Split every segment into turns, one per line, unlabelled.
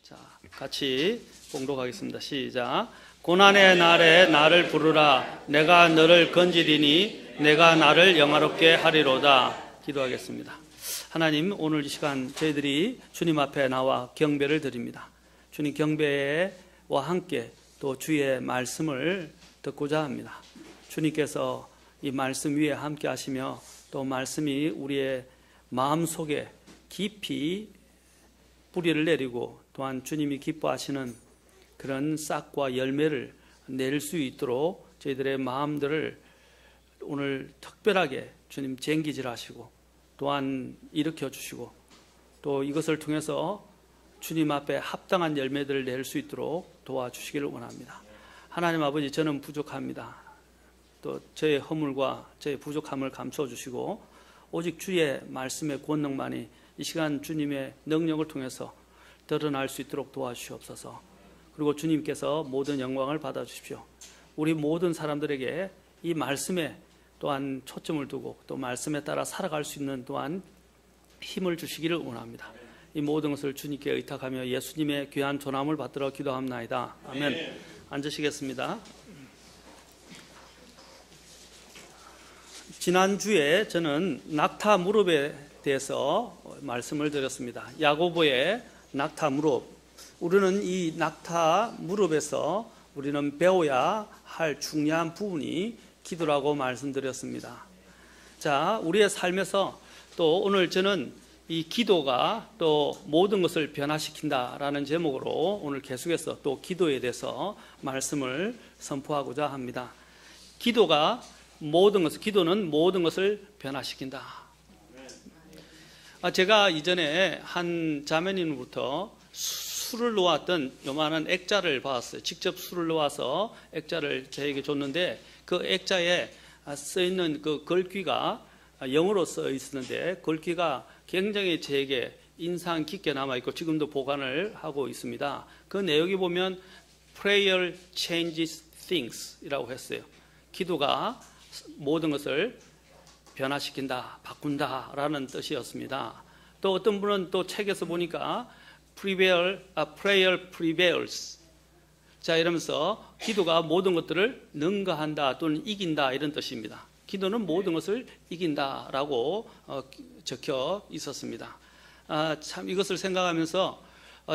자, 같이 봉독하겠습니다. 시작. 고난의 날에 나를 부르라. 내가 너를 건지리니 내가 나를 영화롭게 하리로다. 기도하겠습니다. 하나님, 오늘 이 시간 저희들이 주님 앞에 나와 경배를 드립니다. 주님 경배와 함께 또 주의 말씀을 듣고자 합니다. 주님께서 이 말씀 위에 함께 하시며 또 말씀이 우리의 마음속에 깊이 뿌리를 내리고 또한 주님이 기뻐하시는 그런 싹과 열매를 낼 수 있도록 저희들의 마음들을 오늘 특별하게 주님 쟁기질하시고 또한 일으켜 주시고 또 이것을 통해서 주님 앞에 합당한 열매들을 낼 수 있도록 도와주시기를 원합니다. 하나님 아버지, 저는 부족합니다. 또 저의 허물과 저의 부족함을 감춰 주시고 오직 주의 말씀의 권능만이 이 시간 주님의 능력을 통해서 드러날 수 있도록 도와주시옵소서. 그리고 주님께서 모든 영광을 받아주십시오. 우리 모든 사람들에게 이 말씀에 또한 초점을 두고 또 말씀에 따라 살아갈 수 있는 또한 힘을 주시기를 원합니다. 이 모든 것을 주님께 의탁하며 예수님의 귀한 존함을 받들어 기도합나이다. 아멘. 앉으시겠습니다. 지난주에 저는 낙타 무릎에 대해서 말씀을 드렸습니다. 야고보의 낙타 무릎. 우리는 이 낙타 무릎에서 우리는 배워야 할 중요한 부분이 기도라고 말씀드렸습니다. 자, 우리의 삶에서 또 오늘 저는 이 기도가 또 모든 것을 변화시킨다라는 제목으로 오늘 계속해서 또 기도에 대해서 말씀을 선포하고자 합니다. 기도는 모든 것을 변화시킨다. 제가 이전에 한 자매님으로부터 술을 놓았던 요만한 액자를 받았어요. 직접 술을 놓아서 액자를 저에게 줬는데 그 액자에 써있는 그 글귀가 영어로 써 있었는데 글귀가 굉장히 저에게 인상 깊게 남아있고 지금도 보관을 하고 있습니다. 그 내용이 보면 Prayer changes things 이라고 했어요. 기도가 모든 것을 변화시킨다, 바꾼다 라는 뜻이었습니다. 또 어떤 분은 또 책에서 보니까 prayer prevails. 자, 이러면서 기도가 모든 것들을 능가한다 또는 이긴다 이런 뜻입니다. 기도는 모든 것을 이긴다라고 적혀 있었습니다. 참 이것을 생각하면서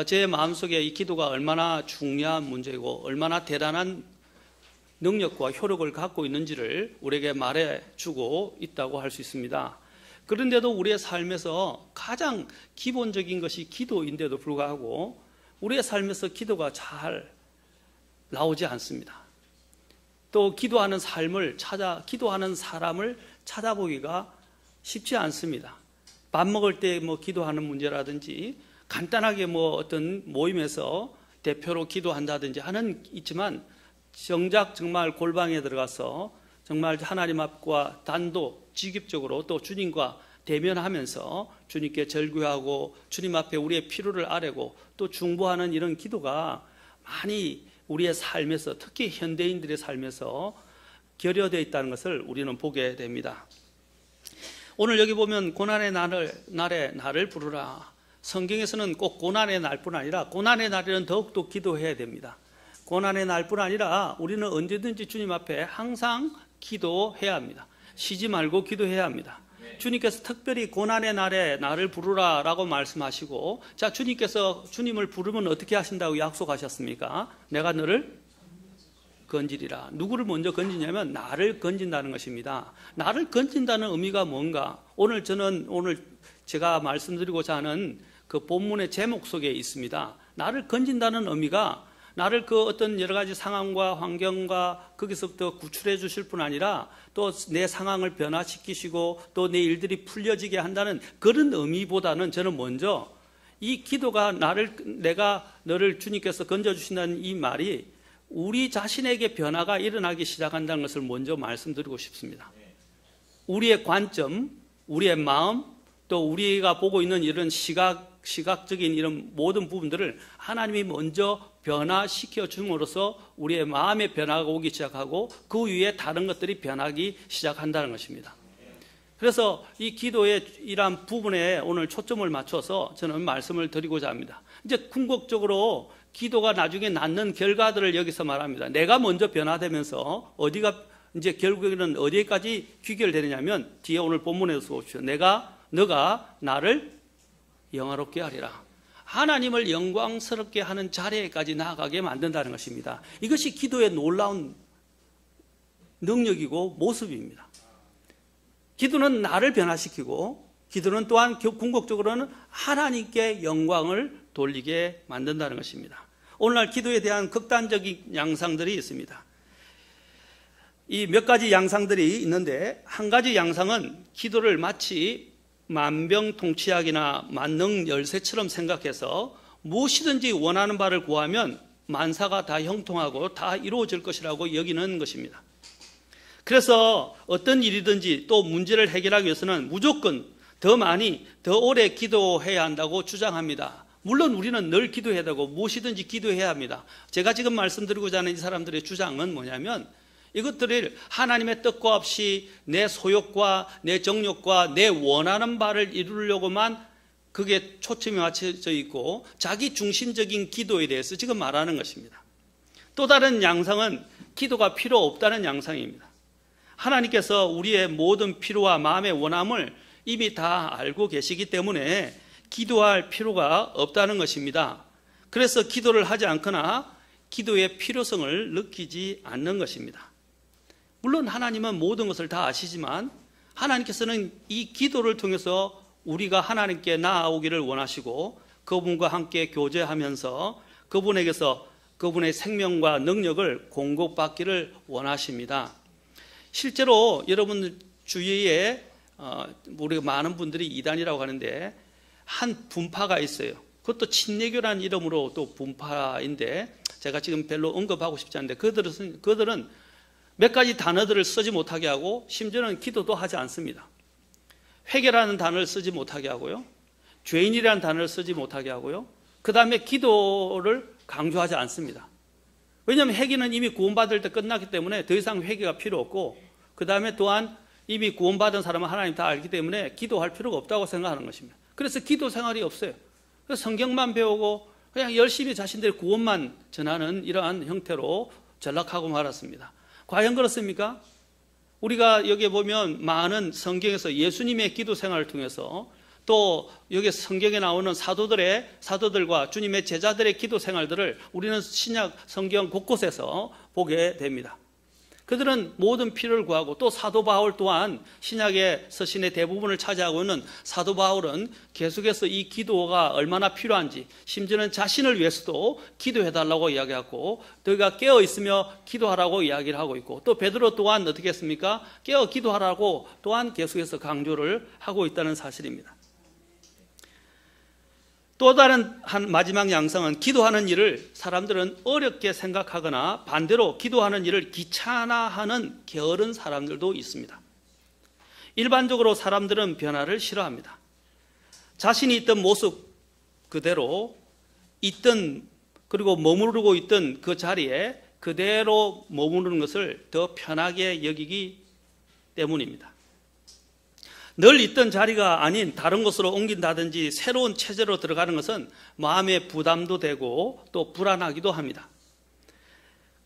제 마음속에 이 기도가 얼마나 중요한 문제이고 얼마나 대단한 능력과 효력을 갖고 있는지를 우리에게 말해주고 있다고 할 수 있습니다. 그런데도 우리의 삶에서 가장 기본적인 것이 기도인데도 불구하고 우리의 삶에서 기도가 잘 나오지 않습니다. 또 기도하는 사람을 찾아보기가 쉽지 않습니다. 밥 먹을 때 기도하는 문제라든지 간단하게 어떤 모임에서 대표로 기도한다든지 하는 있지만 정작 정말 골방에 들어가서 정말 하나님 앞과 단독 직접적으로 또 주님과 대면하면서 주님께 절규하고 주님 앞에 우리의 필요를 아뢰고 또 중보하는 이런 기도가 많이 우리의 삶에서 특히 현대인들의 삶에서 결여되어 있다는 것을 우리는 보게 됩니다. 오늘 여기 보면 고난의 날에 나를 부르라. 성경에서는 꼭 고난의 날뿐 아니라 고난의 날에는 더욱더 기도해야 됩니다. 고난의 날뿐 아니라 우리는 언제든지 주님 앞에 항상 기도해야 합니다. 쉬지 말고 기도해야 합니다. 주님께서 특별히 고난의 날에 나를 부르라 라고 말씀하시고, 자, 주님께서 주님을 부르면 어떻게 하신다고 약속하셨습니까? 내가 너를 건지리라. 누구를 먼저 건지냐면 나를 건진다는 것입니다. 나를 건진다는 의미가 뭔가? 오늘 제가 말씀드리고자 하는 그 본문의 제목 속에 있습니다. 나를 건진다는 의미가 나를 그 어떤 여러 가지 상황과 환경과 거기서부터 구출해 주실 뿐 아니라 또 내 상황을 변화시키시고 또 내 일들이 풀려지게 한다는 그런 의미보다는 저는 먼저 이 기도가 내가 너를 주님께서 건져주신다는 이 말이 우리 자신에게 변화가 일어나기 시작한다는 것을 먼저 말씀드리고 싶습니다. 우리의 관점, 우리의 마음, 또 우리가 보고 있는 이런 시각적인 이런 모든 부분들을 하나님이 먼저 변화시켜 줌으로써 우리의 마음의 변화가 오기 시작하고 그 위에 다른 것들이 변하기 시작한다는 것입니다. 그래서 이 기도의 이러한 부분에 오늘 초점을 맞춰서 저는 말씀을 드리고자 합니다. 이제 궁극적으로 기도가 나중에 낳는 결과들을 여기서 말합니다. 내가 먼저 변화되면서 어디가 이제 결국에는 어디까지 귀결되느냐면 뒤에 오늘 본문에서 보십시오. 너가 나를 영화롭게 하리라. 하나님을 영광스럽게 하는 자리에까지 나아가게 만든다는 것입니다. 이것이 기도의 놀라운 능력이고 모습입니다. 기도는 나를 변화시키고 기도는 또한 궁극적으로는 하나님께 영광을 돌리게 만든다는 것입니다. 오늘날 기도에 대한 극단적인 양상들이 있습니다. 이 몇 가지 양상들이 있는데 한 가지 양상은 기도를 마치 만병통치약이나 만능 열쇠처럼 생각해서 무엇이든지 원하는 바를 구하면 만사가 다 형통하고 다 이루어질 것이라고 여기는 것입니다. 그래서 어떤 일이든지 또 문제를 해결하기 위해서는 무조건 더 많이 더 오래 기도해야 한다고 주장합니다. 물론 우리는 늘 기도해야 되고 무엇이든지 기도해야 합니다. 제가 지금 말씀드리고자 하는 이 사람들의 주장은 뭐냐면 이것들을 하나님의 뜻과 없이 내 소욕과 내 정욕과 내 원하는 바를 이루려고만 그게 초점이 맞춰져 있고 자기 중심적인 기도에 대해서 지금 말하는 것입니다. 또 다른 양상은 기도가 필요 없다는 양상입니다. 하나님께서 우리의 모든 필요와 마음의 원함을 이미 다 알고 계시기 때문에 기도할 필요가 없다는 것입니다. 그래서 기도를 하지 않거나 기도의 필요성을 느끼지 않는 것입니다. 물론 하나님은 모든 것을 다 아시지만 하나님께서는 이 기도를 통해서 우리가 하나님께 나아오기를 원하시고 그분과 함께 교제하면서 그분에게서 그분의 생명과 능력을 공급받기를 원하십니다. 실제로 여러분 주위에 우리가 많은 분들이 이단이라고 하는데 한 분파가 있어요. 그것도 친례교라는 이름으로 또 분파인데 제가 지금 별로 언급하고 싶지 않은데 그들은 몇 가지 단어들을 쓰지 못하게 하고 심지어는 기도도 하지 않습니다. 회개라는 단어를 쓰지 못하게 하고요. 죄인이라는 단어를 쓰지 못하게 하고요. 그 다음에 기도를 강조하지 않습니다. 왜냐하면 회개는 이미 구원받을 때 끝났기 때문에 더 이상 회개가 필요 없고 그 다음에 또한 이미 구원받은 사람은 하나님 다 알기 때문에 기도할 필요가 없다고 생각하는 것입니다. 그래서 기도 생활이 없어요. 그래서 성경만 배우고 그냥 열심히 자신들의 구원만 전하는 이러한 형태로 전락하고 말았습니다. 과연 그렇습니까? 우리가 여기에 보면 많은 성경에서 예수님의 기도 생활을 통해서 또 여기 성경에 나오는 사도들과 주님의 제자들의 기도 생활들을 우리는 신약 성경 곳곳에서 보게 됩니다. 그들은 모든 필요를 구하고 또 사도 바울 또한 신약의 서신의 대부분을 차지하고 있는 사도 바울은 계속해서 이 기도가 얼마나 필요한지 심지어는 자신을 위해서도 기도해달라고 이야기하고 너희가 깨어있으며 기도하라고 이야기를 하고 있고 또 베드로 또한 어떻게 했습니까? 깨어 기도하라고 또한 계속해서 강조를 하고 있다는 사실입니다. 또 다른 한 마지막 양상은 기도하는 일을 사람들은 어렵게 생각하거나 반대로 기도하는 일을 귀찮아하는 게으른 사람들도 있습니다. 일반적으로 사람들은 변화를 싫어합니다. 자신이 있던 모습 그대로 있던 그리고 머무르고 있던 그 자리에 그대로 머무르는 것을 더 편하게 여기기 때문입니다. 늘 있던 자리가 아닌 다른 곳으로 옮긴다든지 새로운 체제로 들어가는 것은 마음의 부담도 되고 또 불안하기도 합니다.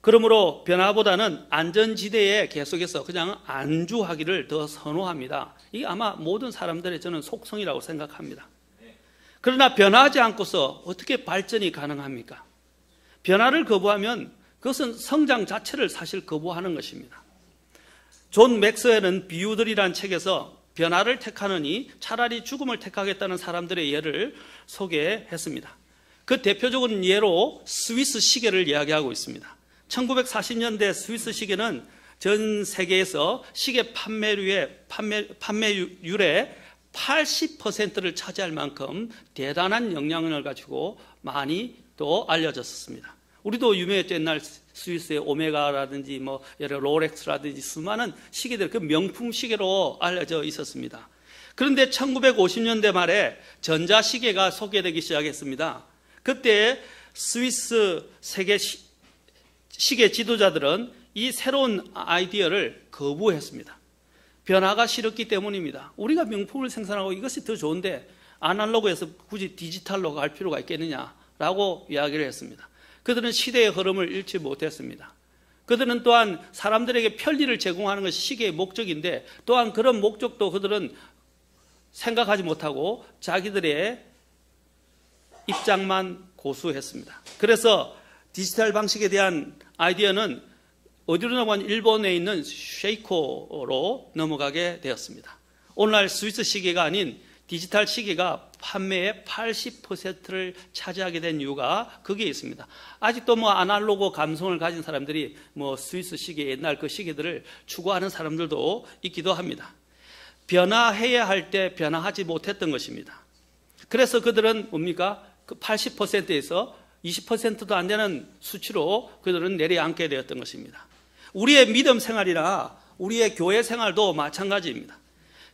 그러므로 변화보다는 안전지대에 계속해서 그냥 안주하기를 더 선호합니다. 이게 아마 모든 사람들의 저는 속성이라고 생각합니다. 그러나 변화하지 않고서 어떻게 발전이 가능합니까? 변화를 거부하면 그것은 성장 자체를 사실 거부하는 것입니다. 존 맥스웰은 비유들이란 책에서 변화를 택하느니 차라리 죽음을 택하겠다는 사람들의 예를 소개했습니다. 그 대표적인 예로 스위스 시계를 이야기하고 있습니다. 1940년대 스위스 시계는 전 세계에서 시계 판매율의 80%를 차지할 만큼 대단한 영향력을 가지고 많이 또 알려졌습니다. 우리도 유명했죠. 옛날 스위스의 오메가라든지 뭐 여러 롤렉스라든지 수많은 시계들 그 명품 시계로 알려져 있었습니다. 그런데 1950년대 말에 전자시계가 소개되기 시작했습니다. 그때 스위스 세계 시계 지도자들은 이 새로운 아이디어를 거부했습니다. 변화가 싫었기 때문입니다. 우리가 명품을 생산하고 이것이 더 좋은데 아날로그에서 굳이 디지털로 갈 필요가 있겠느냐라고 이야기를 했습니다. 그들은 시대의 흐름을 잃지 못했습니다. 그들은 또한 사람들에게 편리를 제공하는 것이 시계의 목적인데 또한 그런 목적도 그들은 생각하지 못하고 자기들의 입장만 고수했습니다. 그래서 디지털 방식에 대한 아이디어는 어디로 넘어간 일본에 있는 쉐이코로 넘어가게 되었습니다. 오늘날 스위스 시계가 아닌 디지털 시계가 판매의 80%를 차지하게 된 이유가 거기에 있습니다. 아직도 아날로그 감성을 가진 사람들이 스위스 시계, 옛날 그 시계들을 추구하는 사람들도 있기도 합니다. 변화해야 할 때 변화하지 못했던 것입니다. 그래서 그들은 뭡니까? 그 80%에서 20%도 안 되는 수치로 그들은 내려앉게 되었던 것입니다. 우리의 믿음 생활이나 우리의 교회 생활도 마찬가지입니다.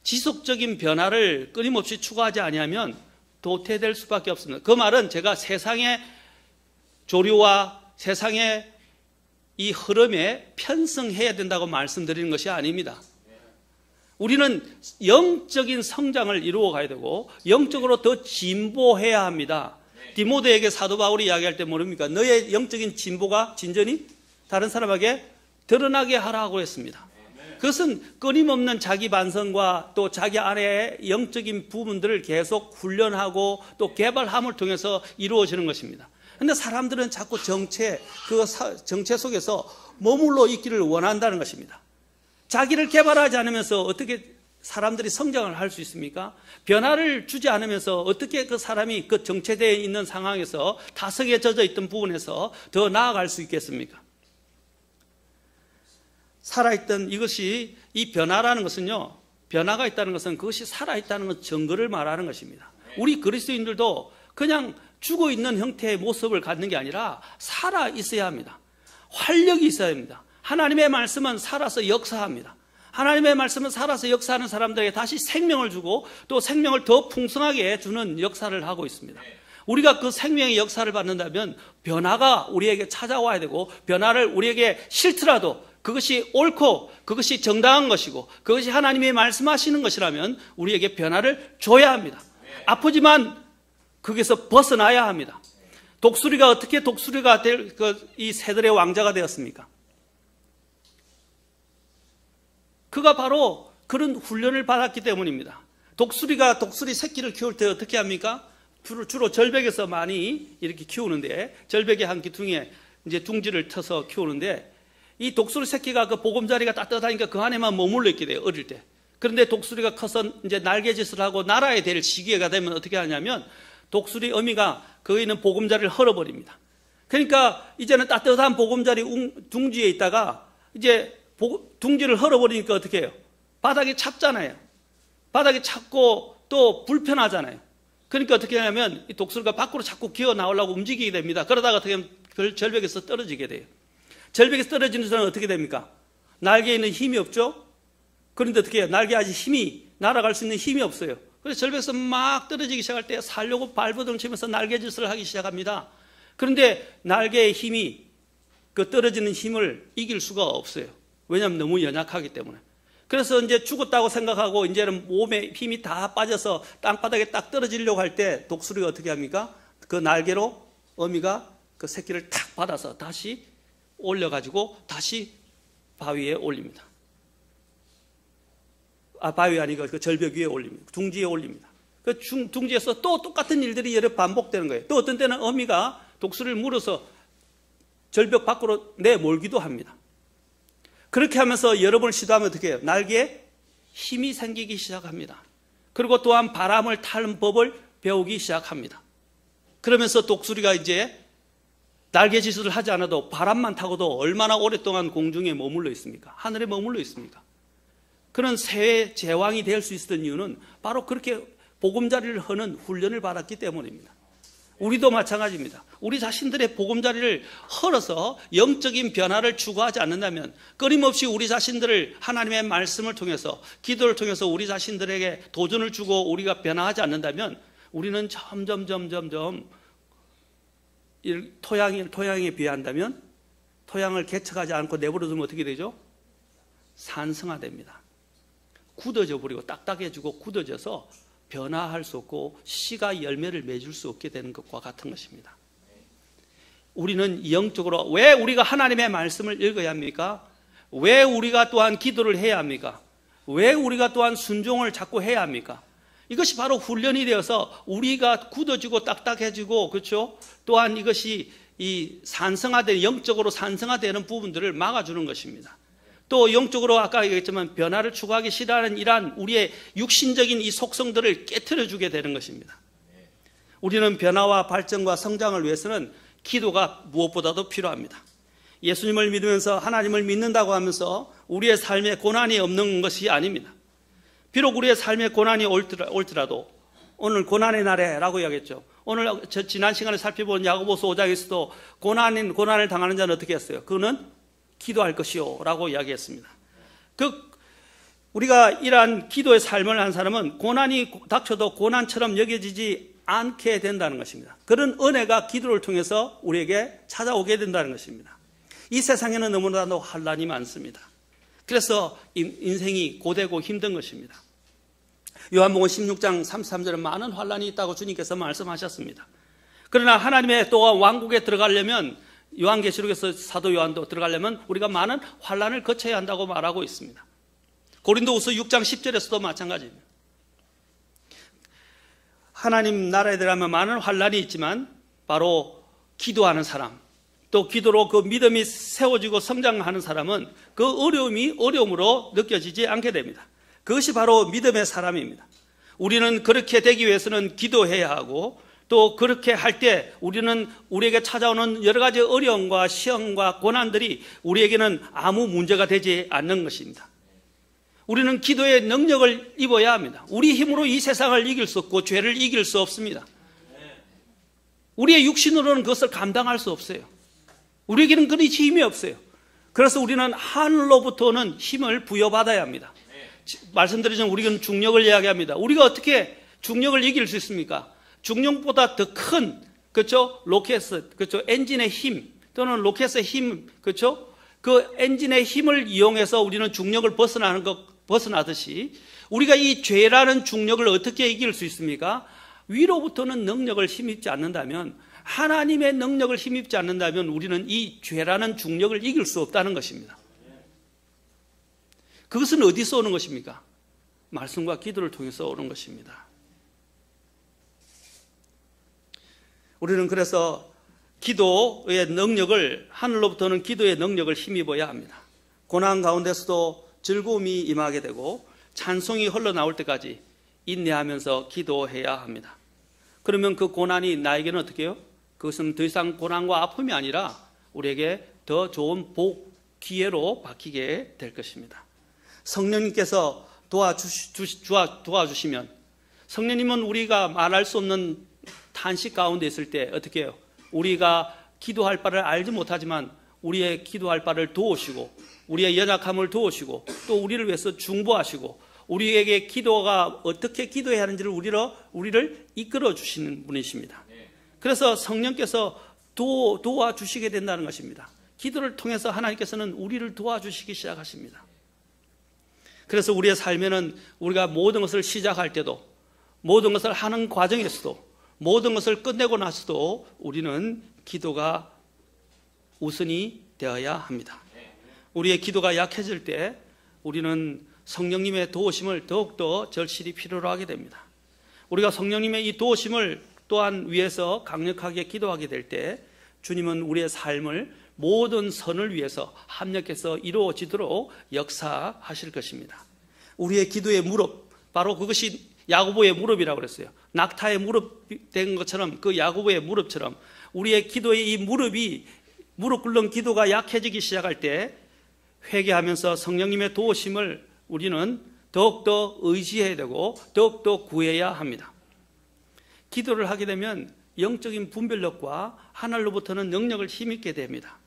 지속적인 변화를 끊임없이 추구하지 아니하면 도태될 수밖에 없습니다. 그 말은 제가 세상의 조류와 세상의 이 흐름에 편승해야 된다고 말씀드리는 것이 아닙니다. 우리는 영적인 성장을 이루어 가야 되고 영적으로 더 진보해야 합니다. 디모데에게 사도 바울이 이야기할 때 모릅니까? 너의 영적인 진보가 진전이 다른 사람에게 드러나게 하라고 했습니다. 그것은 끊임없는 자기 반성과 또 자기 안에 영적인 부분들을 계속 훈련하고 또 개발함을 통해서 이루어지는 것입니다. 그런데 사람들은 자꾸 정체 속에서 머물러 있기를 원한다는 것입니다. 자기를 개발하지 않으면서 어떻게 사람들이 성장을 할 수 있습니까? 변화를 주지 않으면서 어떻게 그 사람이 그 정체되어 있는 상황에서 타석에 젖어 있던 부분에서 더 나아갈 수 있겠습니까? 살아있던 이것이 이 변화라는 것은요, 변화가 있다는 것은 그것이 살아있다는 것 증거를 말하는 것입니다. 우리 그리스도인들도 그냥 죽어 있는 형태의 모습을 갖는 게 아니라 살아 있어야 합니다. 활력이 있어야 합니다. 하나님의 말씀은 살아서 역사합니다. 하나님의 말씀은 살아서 역사하는 사람들에게 다시 생명을 주고 또 생명을 더 풍성하게 주는 역사를 하고 있습니다. 우리가 그 생명의 역사를 받는다면 변화가 우리에게 찾아와야 되고 변화를 우리에게 싫더라도 그것이 옳고 그것이 정당한 것이고 그것이 하나님이 말씀하시는 것이라면 우리에게 변화를 줘야 합니다. 아프지만 거기서 벗어나야 합니다. 독수리가 어떻게 독수리가 될 이 새들의 왕자가 되었습니까? 그가 바로 그런 훈련을 받았기 때문입니다. 독수리가 독수리 새끼를 키울 때 어떻게 합니까? 주로 절벽에서 많이 이렇게 키우는데 절벽의 한 기둥에 이제 둥지를 터서 키우는데 이 독수리 새끼가 그 보금자리가 따뜻하니까 그 안에만 머물러 있게 돼요, 어릴 때. 그런데 독수리가 커서 이제 날개짓을 하고 날아야 될 시기가 되면 어떻게 하냐면 독수리 어미가 거기 있는 보금자리를 헐어버립니다. 그러니까 이제는 따뜻한 보금자리 둥지에 있다가 이제 둥지를 헐어버리니까 어떻게 해요? 바닥이 찹잖아요. 바닥이 찹고 또 불편하잖아요. 그러니까 어떻게 하냐면 이 독수리가 밖으로 자꾸 기어 나오려고 움직이게 됩니다. 그러다가 어떻게 하면 그 절벽에서 떨어지게 돼요. 절벽에서 떨어지는 사람은 어떻게 됩니까? 날개에 있는 힘이 없죠? 그런데 어떻게 해요? 날개에 아직 힘이, 날아갈 수 있는 힘이 없어요. 그래서 절벽에서 막 떨어지기 시작할 때 살려고 발버둥 치면서 날개짓을 하기 시작합니다. 그런데 날개의 힘이 그 떨어지는 힘을 이길 수가 없어요. 왜냐하면 너무 연약하기 때문에. 그래서 이제 죽었다고 생각하고 이제는 몸에 힘이 다 빠져서 땅바닥에 딱 떨어지려고 할 때 독수리가 어떻게 합니까? 그 날개로 어미가 그 새끼를 탁 받아서 다시 올려가지고 다시 바위에 올립니다. 바위 아니고 그 절벽 위에 올립니다. 둥지에 올립니다. 그 둥지에서 또 똑같은 일들이 여러 반복되는 거예요. 또 어떤 때는 어미가 독수리를 물어서 절벽 밖으로 내몰기도 합니다. 그렇게 하면서 여러 번 시도하면 어떻게 해요? 날개에 힘이 생기기 시작합니다. 그리고 또한 바람을 타는 법을 배우기 시작합니다. 그러면서 독수리가 이제 날개짓을 하지 않아도 바람만 타고도 얼마나 오랫동안 공중에 머물러 있습니까? 하늘에 머물러 있습니까? 그런 새의 제왕이 될 수 있었던 이유는 바로 그렇게 보금자리를 허는 훈련을 받았기 때문입니다. 우리도 마찬가지입니다. 우리 자신들의 보금자리를 헐어서 영적인 변화를 추구하지 않는다면 끊임없이 우리 자신들을 하나님의 말씀을 통해서 기도를 통해서 우리 자신들에게 도전을 주고 우리가 변화하지 않는다면 우리는 점점 토양에 비한다면 토양을 개척하지 않고 내버려두면 어떻게 되죠? 산성화됩니다. 굳어져 버리고 딱딱해지고 굳어져서 변화할 수 없고 씨가 열매를 맺을 수 없게 되는 것과 같은 것입니다. 우리는 영적으로 왜 우리가 하나님의 말씀을 읽어야 합니까? 왜 우리가 또한 기도를 해야 합니까? 왜 우리가 또한 순종을 자꾸 해야 합니까? 이것이 바로 훈련이 되어서 우리가 굳어지고 딱딱해지고, 그렇죠? 또한 이것이 이 산성화되는, 영적으로 산성화되는 부분들을 막아주는 것입니다. 또 영적으로 아까 얘기했지만 변화를 추구하기 싫어하는 이러한 우리의 육신적인 이 속성들을 깨트려주게 되는 것입니다. 우리는 변화와 발전과 성장을 위해서는 기도가 무엇보다도 필요합니다. 예수님을 믿으면서 하나님을 믿는다고 하면서 우리의 삶에 고난이 없는 것이 아닙니다. 비록 우리의 삶에 고난이 올더라도 오늘 고난의 날에라고 이야기했죠. 오늘 지난 시간에 살펴본 야고보서 5장에서도 고난을 당하는 자는 어떻게 했어요? 그는 기도할 것이요 라고 이야기했습니다. 우리가 이러한 기도의 삶을 한 사람은 고난이 닥쳐도 고난처럼 여겨지지 않게 된다는 것입니다. 그런 은혜가 기도를 통해서 우리에게 찾아오게 된다는 것입니다. 이 세상에는 너무나도 환난이 많습니다. 그래서 인생이 고되고 힘든 것입니다. 요한복음 16장 33절에 많은 환난이 있다고 주님께서 말씀하셨습니다. 그러나 하나님의 또 왕국에 들어가려면, 요한계시록에서 사도 요한도 들어가려면 우리가 많은 환난을 거쳐야 한다고 말하고 있습니다. 고린도후서 6장 10절에서도 마찬가지입니다. 하나님 나라에 들어가면 많은 환난이 있지만 바로 기도하는 사람, 또 기도로 그 믿음이 세워지고 성장하는 사람은 그 어려움이 어려움으로 느껴지지 않게 됩니다. 그것이 바로 믿음의 사람입니다. 우리는 그렇게 되기 위해서는 기도해야 하고, 또 그렇게 할 때 우리에게 찾아오는 여러 가지 어려움과 시험과 고난들이 우리에게는 아무 문제가 되지 않는 것입니다. 우리는 기도의 능력을 입어야 합니다. 우리 힘으로 이 세상을 이길 수 없고 죄를 이길 수 없습니다. 우리의 육신으로는 그것을 감당할 수 없어요. 우리에게는 그리 힘이 없어요. 그래서 우리는 하늘로부터는 힘을 부여받아야 합니다. 말씀드리지만 우리는 중력을 이야기합니다. 우리가 어떻게 중력을 이길 수 있습니까? 중력보다 더 큰, 그렇죠? 로켓, 그렇죠? 엔진의 힘 또는 로켓의 힘, 그렇죠? 그 엔진의 힘을 이용해서 우리는 중력을 벗어나듯이 우리가 이 죄라는 중력을 어떻게 이길 수 있습니까? 위로부터는 능력을 힘입지 않는다면, 하나님의 능력을 힘입지 않는다면 우리는 이 죄라는 중력을 이길 수 없다는 것입니다. 그것은 어디서 오는 것입니까? 말씀과 기도를 통해서 오는 것입니다. 우리는 그래서 기도의 능력을, 하늘로부터는 기도의 능력을 힘입어야 합니다. 고난 가운데서도 즐거움이 임하게 되고 찬송이 흘러나올 때까지 인내하면서 기도해야 합니다. 그러면 그 고난이 나에게는 어떻게 해요? 그것은 더 이상 고난과 아픔이 아니라 우리에게 더 좋은 복, 기회로 바뀌게 될 것입니다. 성령님께서 도와주시면, 성령님은 우리가 말할 수 없는 탄식 가운데 있을 때 어떻게 해요? 우리가 기도할 바를 알지 못하지만 우리의 기도할 바를 도우시고, 우리의 연약함을 도우시고, 또 우리를 위해서 중보하시고, 우리에게 기도가 어떻게 기도해야 하는지를 우리를 이끌어 주시는 분이십니다. 그래서 성령께서 도와주시게 된다는 것입니다. 기도를 통해서 하나님께서는 우리를 도와주시기 시작하십니다. 그래서 우리의 삶에는 우리가 모든 것을 시작할 때도, 모든 것을 하는 과정에서도, 모든 것을 끝내고 나서도 우리는 기도가 우선이 되어야 합니다. 우리의 기도가 약해질 때 우리는 성령님의 도우심을 더욱더 절실히 필요로 하게 됩니다. 우리가 성령님의 이 도우심을 또한 위해서 강력하게 기도하게 될 때 주님은 우리의 삶을 모든 선을 위해서 합력해서 이루어지도록 역사하실 것입니다. 우리의 기도의 무릎, 바로 그것이 야고보의 무릎이라고 그랬어요. 낙타의 무릎 된 것처럼, 그 야고보의 무릎처럼 우리의 기도의 이 무릎 꿇는 기도가 약해지기 시작할 때 회개하면서 성령님의 도우심을 우리는 더욱더 의지해야 되고 더욱더 구해야 합니다. 기도를 하게 되면 영적인 분별력과 하늘로부터는 능력을 힘입게 됩니다.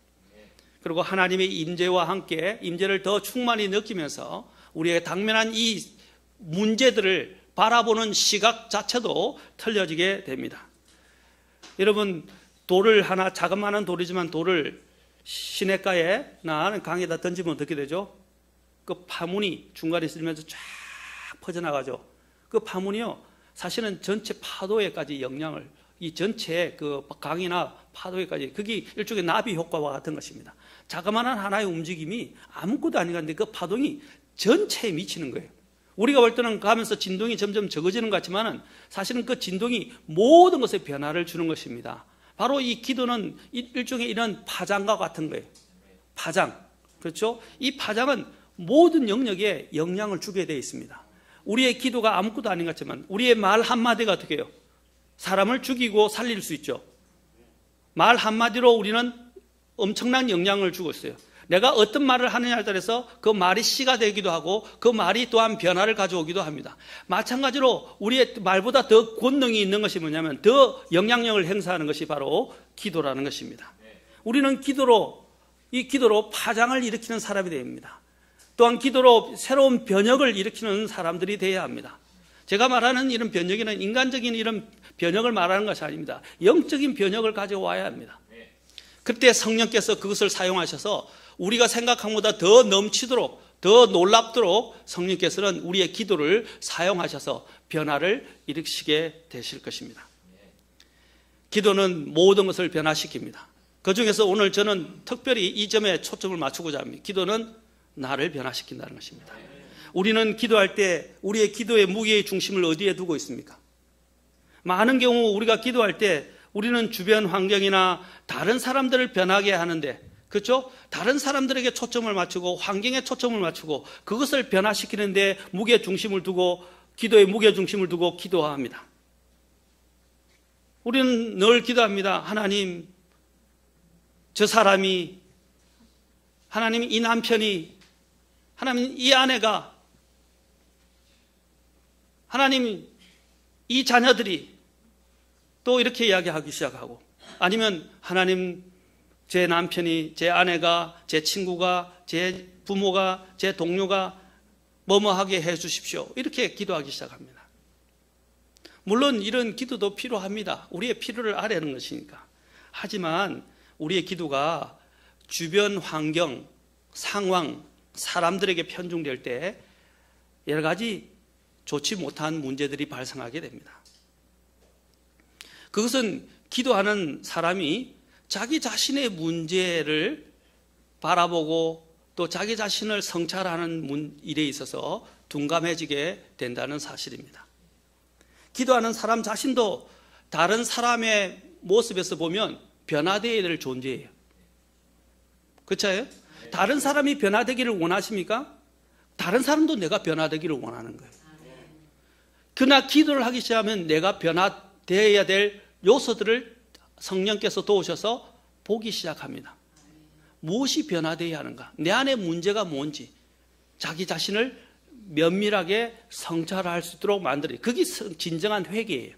그리고 하나님의 임재와 함께 임재를 더 충만히 느끼면서 우리의 당면한 이 문제들을 바라보는 시각 자체도 틀려지게 됩니다. 여러분, 돌을 하나, 자그마한 돌이지만 돌을 시냇가에 강에다 던지면 어떻게 되죠? 그 파문이 중간에 있으면서 쫙 퍼져나가죠. 그 파문이요, 사실은 전체 파도에까지 영향을, 이 전체 그 강이나 파도에까지, 그게 일종의 나비 효과와 같은 것입니다. 자그마한 하나의 움직임이 아무것도 아니는데 그 파동이 전체에 미치는 거예요. 우리가 볼 때는 가면서 진동이 점점 적어지는 것 같지만은 사실은 그 진동이 모든 것에 변화를 주는 것입니다. 바로 이 기도는 일종의 이런 파장과 같은 거예요. 파장. 그렇죠? 이 파장은 모든 영역에 영향을 주게 되어 있습니다. 우리의 기도가 아무것도 아닌 것 같지만 우리의 말 한마디가 어떻게 해요? 사람을 죽이고 살릴 수 있죠. 말 한마디로 우리는 엄청난 영향을 주고 있어요. 내가 어떤 말을 하느냐에 따라서 그 말이 씨가 되기도 하고 그 말이 또한 변화를 가져오기도 합니다. 마찬가지로 우리의 말보다 더 권능이 있는 것이 뭐냐면 더 영향력을 행사하는 것이 바로 기도라는 것입니다. 우리는 이 기도로 파장을 일으키는 사람이 됩니다. 또한 기도로 새로운 변혁을 일으키는 사람들이 되어야 합니다. 제가 말하는 이런 변혁에는 인간적인 이런 변혁을 말하는 것이 아닙니다. 영적인 변혁을 가져와야 합니다. 그때 성령께서 그것을 사용하셔서 우리가 생각한 것보다 더 넘치도록, 더 놀랍도록 성령께서는 우리의 기도를 사용하셔서 변화를 일으키게 되실 것입니다. 기도는 모든 것을 변화시킵니다. 그중에서 오늘 저는 특별히 이 점에 초점을 맞추고자 합니다. 기도는 나를 변화시킨다는 것입니다. 우리는 기도할 때 우리의 기도의 무게의 중심을 어디에 두고 있습니까? 많은 경우 우리가 기도할 때 우리는 주변 환경이나 다른 사람들을 변하게 하는데, 그렇죠? 다른 사람들에게 초점을 맞추고 환경에 초점을 맞추고 그것을 변화시키는데 무게 중심을 두고, 기도의 무게 중심을 두고 기도합니다. 우리는 늘 기도합니다. 하나님, 저 사람이, 하나님 이 남편이, 하나님 이 아내가, 하나님 이 자녀들이, 또 이렇게 이야기하기 시작하고, 아니면 하나님 제 남편이, 제 아내가, 제 친구가, 제 부모가, 제 동료가 뭐뭐하게 해 주십시오. 이렇게 기도하기 시작합니다. 물론 이런 기도도 필요합니다. 우리의 필요를 아뢰는 것이니까. 하지만 우리의 기도가 주변 환경, 상황, 사람들에게 편중될 때 여러 가지 좋지 못한 문제들이 발생하게 됩니다. 그것은 기도하는 사람이 자기 자신의 문제를 바라보고 또 자기 자신을 성찰하는 일에 있어서 둔감해지게 된다는 사실입니다. 기도하는 사람 자신도 다른 사람의 모습에서 보면 변화되어야 될 존재예요. 그렇죠? 다른 사람이 변화되기를 원하십니까? 다른 사람도 내가 변화되기를 원하는 거예요. 그러나 기도를 하기 시작하면 내가 변화되어야 될 요소들을 성령께서 도우셔서 보기 시작합니다. 무엇이 변화되어야 하는가? 내 안에 문제가 뭔지 자기 자신을 면밀하게 성찰할 수 있도록 만들어요. 그게 진정한 회개예요.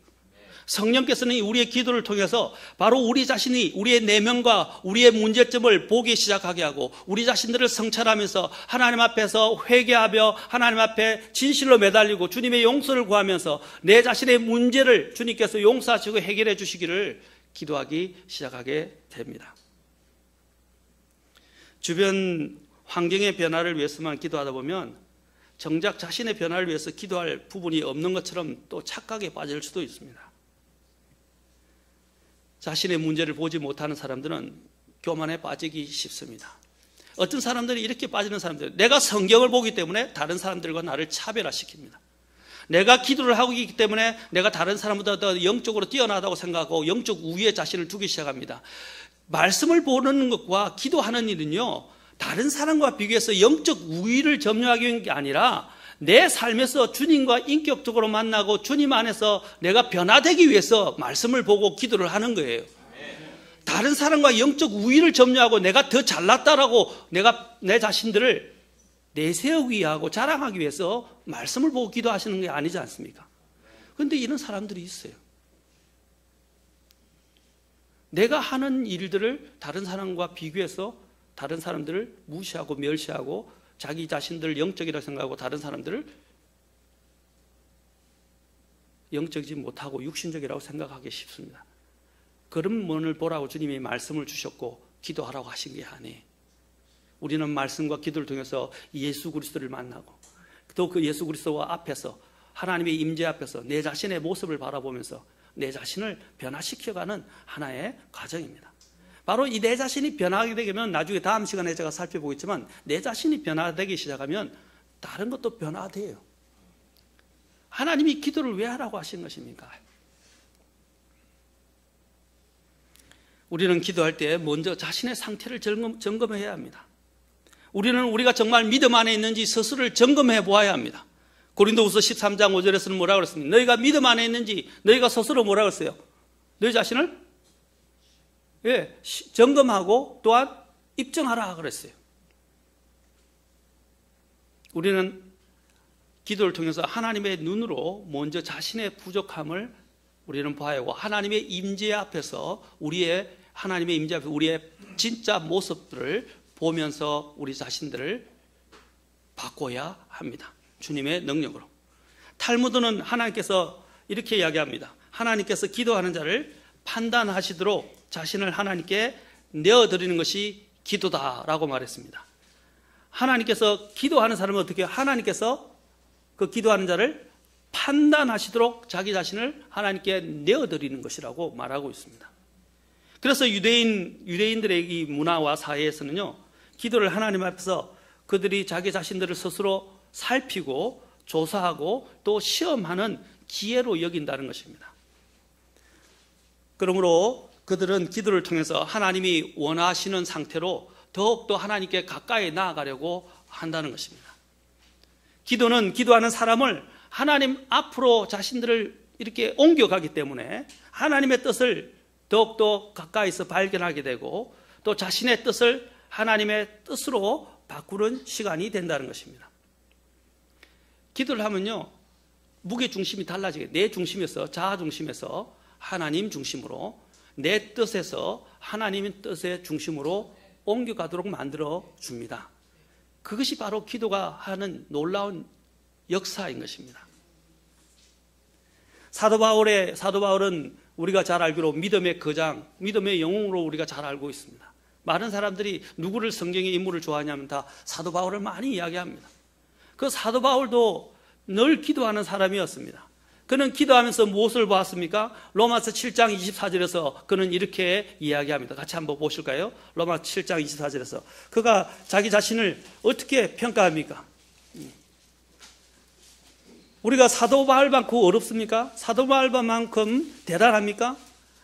성령께서는 우리의 기도를 통해서 바로 우리 자신이 우리의 내면과 우리의 문제점을 보기 시작하게 하고 우리 자신들을 성찰하면서 하나님 앞에서 회개하며 하나님 앞에 진실로 매달리고 주님의 용서를 구하면서 내 자신의 문제를 주님께서 용서하시고 해결해 주시기를 기도하기 시작하게 됩니다. 주변 환경의 변화를 위해서만 기도하다 보면 정작 자신의 변화를 위해서 기도할 부분이 없는 것처럼 또 착각에 빠질 수도 있습니다. 자신의 문제를 보지 못하는 사람들은 교만에 빠지기 쉽습니다. 어떤 사람들이 이렇게 빠지는 사람들, 내가 성경을 보기 때문에 다른 사람들과 나를 차별화시킵니다. 내가 기도를 하고 있기 때문에 내가 다른 사람보다 더 영적으로 뛰어나다고 생각하고 영적 우위에 자신을 두기 시작합니다. 말씀을 보는 것과 기도하는 일은요, 다른 사람과 비교해서 영적 우위를 점유하기 위한 게 아니라 내 삶에서 주님과 인격적으로 만나고 주님 안에서 내가 변화되기 위해서 말씀을 보고 기도를 하는 거예요. 다른 사람과 영적 우위를 점유하고 내가 더 잘났다라고 내가 내 자신들을 내세우기 하고 자랑하기 위해서 말씀을 보고 기도하시는 게 아니지 않습니까? 그런데 이런 사람들이 있어요. 내가 하는 일들을 다른 사람과 비교해서 다른 사람들을 무시하고 멸시하고 자기 자신들을 영적이라고 생각하고 다른 사람들을 영적이지 못하고 육신적이라고 생각하기 쉽습니다. 그런 면을 보라고 주님이 말씀을 주셨고 기도하라고 하신 게 아니에요. 우리는 말씀과 기도를 통해서 예수 그리스도를 만나고 또 그 예수 그리스도 앞에서 하나님의 임재 앞에서 내 자신의 모습을 바라보면서 내 자신을 변화시켜가는 하나의 과정입니다. 바로 이 내 자신이 변화하게 되면 나중에 다음 시간에 제가 살펴보겠지만 내 자신이 변화되기 시작하면 다른 것도 변화돼요. 하나님이 기도를 왜 하라고 하신 것입니까? 우리는 기도할 때 먼저 자신의 상태를 점검해야 합니다. 우리가 정말 믿음 안에 있는지 스스로를 점검해 보아야 합니다. 고린도후서 13장 5절에서는 뭐라고 그랬습니까? 너희가 믿음 안에 있는지 너희가 스스로 뭐라고 했어요? 너희 자신을 점검하고 또한 입증하라 그랬어요. 우리는 기도를 통해서 하나님의 눈으로 먼저 자신의 부족함을 우리는 봐야 하고 하나님의 임재 앞에서 하나님의 임재 앞에서 우리의 진짜 모습들을 보면서 우리 자신들을 바꿔야 합니다. 주님의 능력으로. 탈무드는 하나님께서 이렇게 이야기합니다. 하나님께서 기도하는 자를 판단하시도록 자신을 하나님께 내어드리는 것이 기도다라고 말했습니다. 하나님께서 기도하는 사람은 어떻게 해요? 하나님께서 그 기도하는 자를 판단하시도록 자기 자신을 하나님께 내어드리는 것이라고 말하고 있습니다. 그래서 유대인들의 이 문화와 사회에서는요, 기도를 하나님 앞에서 그들이 자기 자신들을 스스로 살피고 조사하고 또 시험하는 기회로 여긴다는 것입니다. 그러므로 그들은 기도를 통해서 하나님이 원하시는 상태로 더욱더 하나님께 가까이 나아가려고 한다는 것입니다. 기도는 기도하는 사람을 하나님 앞으로 자신들을 이렇게 옮겨가기 때문에 하나님의 뜻을 더욱더 가까이서 발견하게 되고 또 자신의 뜻을 하나님의 뜻으로 바꾸는 시간이 된다는 것입니다. 기도를 하면요, 무게중심이 달라지게, 내 중심에서, 자아 중심에서 하나님 중심으로, 내 뜻에서 하나님의 뜻의 중심으로 옮겨가도록 만들어 줍니다. 그것이 바로 기도가 하는 놀라운 역사인 것입니다. 사도 바울은 우리가 잘 알기로 믿음의 거장, 믿음의 영웅으로 우리가 잘 알고 있습니다. 많은 사람들이 누구를 성경의 인물을 좋아하냐면 다 사도 바울을 많이 이야기합니다. 그 사도 바울도 늘 기도하는 사람이었습니다. 그는 기도하면서 무엇을 보았습니까? 로마서 7장 24절에서 그는 이렇게 이야기합니다. 같이 한번 보실까요? 로마서 7장 24절에서 그가 자기 자신을 어떻게 평가합니까? 우리가 사도 바울만큼 어렵습니까? 사도 바울만큼 대단합니까?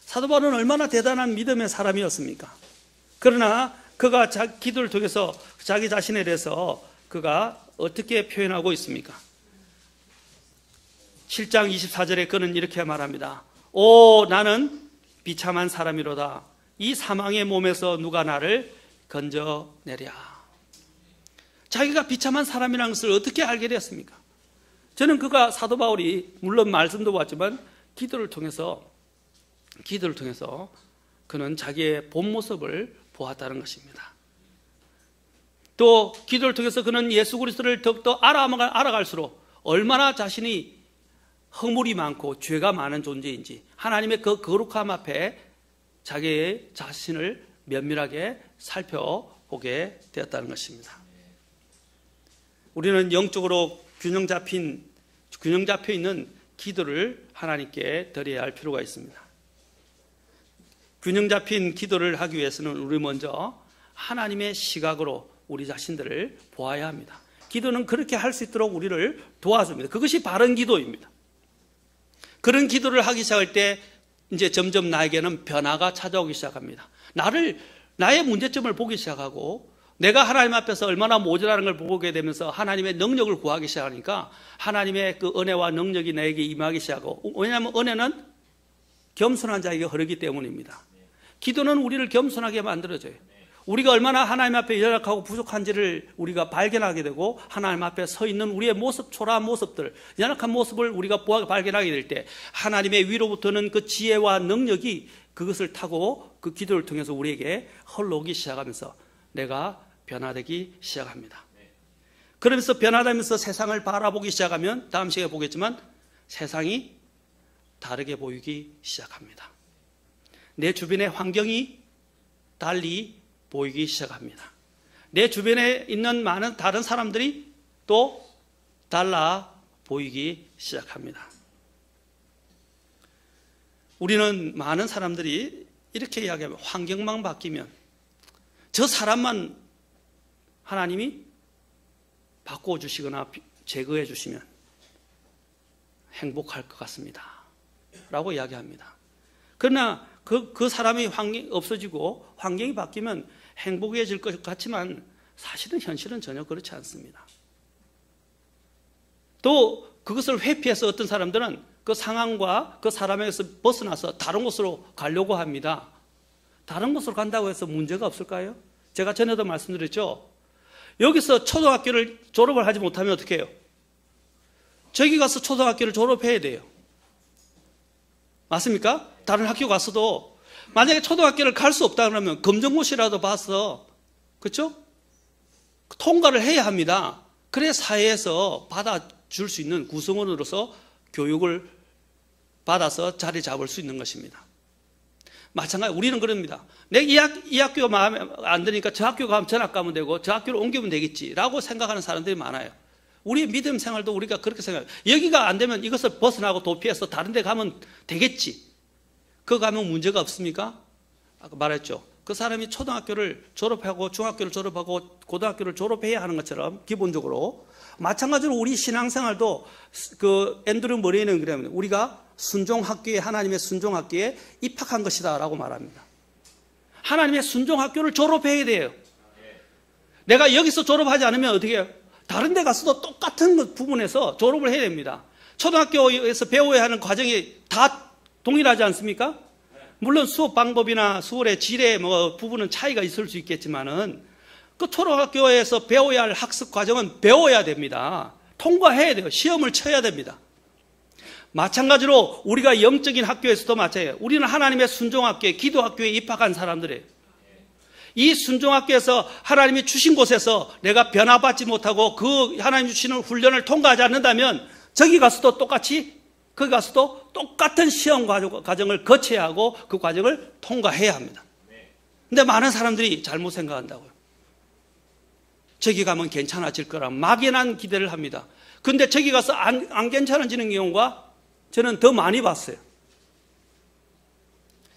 사도 바울은 얼마나 대단한 믿음의 사람이었습니까? 그러나 그가 기도를 통해서 자기 자신에 대해서 그가 어떻게 표현하고 있습니까? 7장 24절에 그는 이렇게 말합니다. 오, 나는 비참한 사람이로다. 이 사망의 몸에서 누가 나를 건져내랴. 자기가 비참한 사람이라는 것을 어떻게 알게 되었습니까? 저는 그가 사도 바울이 물론 말씀도 봤지만 기도를 통해서 그는 자기의 본 모습을 보았다는 것입니다. 또 기도를 통해서 그는 예수 그리스도를 더욱더 알아갈수록 얼마나 자신이 허물이 많고 죄가 많은 존재인지 하나님의 그 거룩함 앞에 자기의 자신을 면밀하게 살펴보게 되었다는 것입니다. 우리는 영적으로 균형 잡혀 있는 기도를 하나님께 드려야 할 필요가 있습니다. 균형 잡힌 기도를 하기 위해서는 우리 먼저 하나님의 시각으로 우리 자신들을 보아야 합니다. 기도는 그렇게 할 수 있도록 우리를 도와줍니다. 그것이 바른 기도입니다. 그런 기도를 하기 시작할 때 이제 점점 나에게는 변화가 찾아오기 시작합니다. 나의 문제점을 보기 시작하고 내가 하나님 앞에서 얼마나 모자라는 걸 보게 되면서 하나님의 능력을 구하기 시작하니까 하나님의 그 은혜와 능력이 나에게 임하기 시작하고, 왜냐하면 은혜는 겸손한 자에게 흐르기 때문입니다. 기도는 우리를 겸손하게 만들어줘요. 우리가 얼마나 하나님 앞에 연약하고 부족한지를 우리가 발견하게 되고 하나님 앞에 서 있는 우리의 모습, 초라한 모습들, 연약한 모습을 우리가 발견하게 될 때 하나님의 위로부터는 그 지혜와 능력이 그것을 타고 그 기도를 통해서 우리에게 흘러오기 시작하면서 내가 변화되기 시작합니다. 그러면서 변화되면서 세상을 바라보기 시작하면 다음 시간에 보겠지만 세상이 다르게 보이기 시작합니다. 내 주변의 환경이 달리 보이기 시작합니다. 내 주변에 있는 많은 다른 사람들이 또 달라 보이기 시작합니다. 우리는 많은 사람들이 이렇게 이야기하면 환경만 바뀌면, 저 사람만 하나님이 바꾸어 주시거나 제거해 주시면 행복할 것 같습니다 라고 이야기합니다. 그러나 그 사람이 없어지고 환경이 바뀌면 행복해질 것 같지만 사실은 현실은 전혀 그렇지 않습니다. 또 그것을 회피해서 어떤 사람들은 그 상황과 그 사람에게서 벗어나서 다른 곳으로 가려고 합니다. 다른 곳으로 간다고 해서 문제가 없을까요? 제가 전에도 말씀드렸죠. 여기서 초등학교를 졸업을 하지 못하면 어떻게 해요? 저기 가서 초등학교를 졸업해야 돼요. 맞습니까? 다른 학교 가서도 만약에 초등학교를 갈 수 없다 그러면 검정고시라도 봐서, 그렇죠? 통과를 해야 합니다. 그래 사회에서 받아줄 수 있는 구성원으로서 교육을 받아서 자리 잡을 수 있는 것입니다. 마찬가지 우리는 그럽니다. 내 이 학교가 마음에 안 드니까 저 학교 가면 전학 가면 되고 저 학교를 옮기면 되겠지라고 생각하는 사람들이 많아요. 우리의 믿음 생활도 우리가 그렇게 생각해요. 여기가 안 되면 이것을 벗어나고 도피해서 다른 데 가면 되겠지. 그거 가면 문제가 없습니까? 아까 말했죠. 그 사람이 초등학교를 졸업하고 중학교를 졸업하고 고등학교를 졸업해야 하는 것처럼 기본적으로 마찬가지로 우리 신앙생활도 그 앤드류 머레이는 그러면 우리가 순종학교에, 하나님의 순종학교에 입학한 것이다 라고 말합니다. 하나님의 순종학교를 졸업해야 돼요. 내가 여기서 졸업하지 않으면 어떻게 해요? 다른 데 가서도 똑같은 부분에서 졸업을 해야 됩니다. 초등학교에서 배워야 하는 과정이 다 동일하지 않습니까? 물론 수업 방법이나 수업의 질의 부분은 차이가 있을 수 있겠지만은 그 초등학교에서 배워야 할 학습 과정은 배워야 됩니다. 통과해야 돼요. 시험을 쳐야 됩니다. 마찬가지로 우리가 영적인 학교에서도 마찬가지예요. 우리는 하나님의 순종학교에, 기도학교에 입학한 사람들이에요. 이 순종학교에서 하나님이 주신 곳에서 내가 변화받지 못하고 그 하나님 주시는 훈련을 통과하지 않는다면 저기 가서도 똑같이, 거기 가서도 똑같은 시험 과정을 거쳐야 하고 그 과정을 통과해야 합니다. 근데 많은 사람들이 잘못 생각한다고요. 저기 가면 괜찮아질 거라 막연한 기대를 합니다. 근데 저기 가서 안 괜찮아지는 경우가 저는 더 많이 봤어요.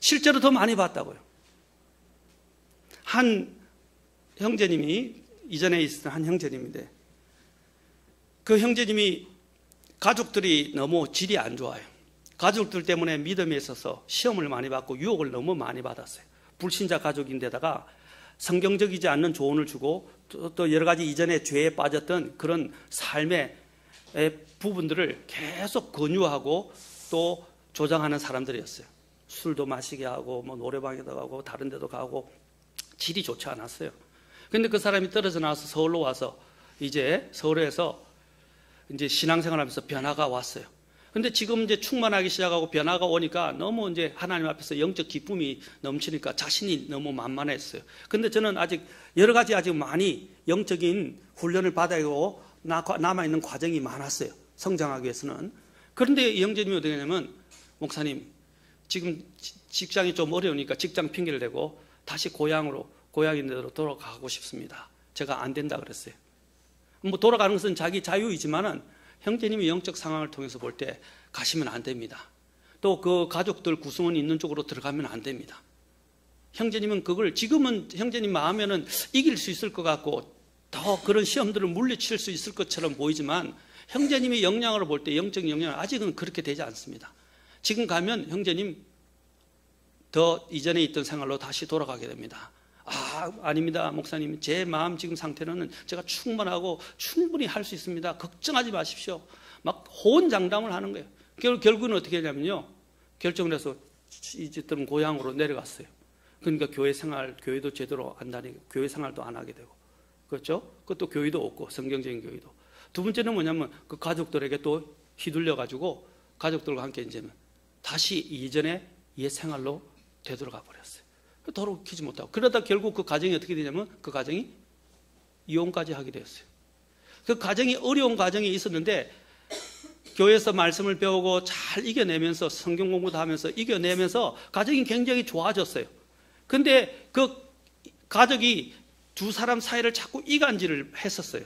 실제로 더 많이 봤다고요. 한 형제님이, 이전에 있었던 한 형제님인데 그 형제님이 가족들이 너무 질이 안 좋아요. 가족들 때문에 믿음에 있어서 시험을 많이 받고 유혹을 너무 많이 받았어요. 불신자 가족인데다가 성경적이지 않는 조언을 주고 또 여러 가지 이전에 죄에 빠졌던 그런 삶의 부분들을 계속 권유하고 또 조장하는 사람들이었어요. 술도 마시게 하고 노래방에도 가고 다른 데도 가고 질이 좋지 않았어요. 그런데 그 사람이 떨어져 나와서 서울로 와서 이제 서울에서 이제 신앙생활하면서 변화가 왔어요. 근데 지금 이제 충만하기 시작하고 변화가 오니까 너무 이제 하나님 앞에서 영적 기쁨이 넘치니까 자신이 너무 만만했어요. 근데 저는 아직 여러 가지 아직 많이 영적인 훈련을 받아야 하고 남아있는 과정이 많았어요. 성장하기 위해서는. 그런데 이 형제님이 어떻게 하냐면, 목사님, 지금 직장이 좀 어려우니까 직장 핑계를 대고 다시 고향인데로 돌아가고 싶습니다. 제가 안 된다 그랬어요. 돌아가는 것은 자기 자유이지만은 형제님이 영적 상황을 통해서 볼 때 가시면 안 됩니다. 또 그 가족들 구성원이 있는 쪽으로 들어가면 안 됩니다. 형제님은 그걸 지금은 형제님 마음에는 이길 수 있을 것 같고 더 그런 시험들을 물리칠 수 있을 것처럼 보이지만 형제님이 역량으로 볼 때 영적 역량은 아직은 그렇게 되지 않습니다. 지금 가면 형제님 더 이전에 있던 생활로 다시 돌아가게 됩니다. 아닙니다. 목사님, 제 마음 지금 상태는 제가 충분하고 충분히 할 수 있습니다. 걱정하지 마십시오. 막 호언장담을 하는 거예요. 결국은 어떻게 하냐면요, 결정을 해서 이제는 고향으로 내려갔어요. 그러니까 교회 생활, 교회도 제대로 안 다니고 교회 생활도 안 하게 되고, 그렇죠? 그것도 교회도 없고 성경적인 교회도. 두 번째는 뭐냐면 그 가족들에게 또 휘둘려 가지고 가족들과 함께 이제 다시 이전에 옛 생활로 되돌아가 버렸어요. 돌아오지 못하고. 그러다 결국 그 가정이 어떻게 되냐면 그 가정이 이혼까지 하게 되었어요. 그 가정이 어려운 가정이 있었는데 교회에서 말씀을 배우고 잘 이겨내면서 성경 공부도 하면서 이겨내면서 가정이 굉장히 좋아졌어요. 근데 그 가족이 두 사람 사이를 자꾸 이간질을 했었어요.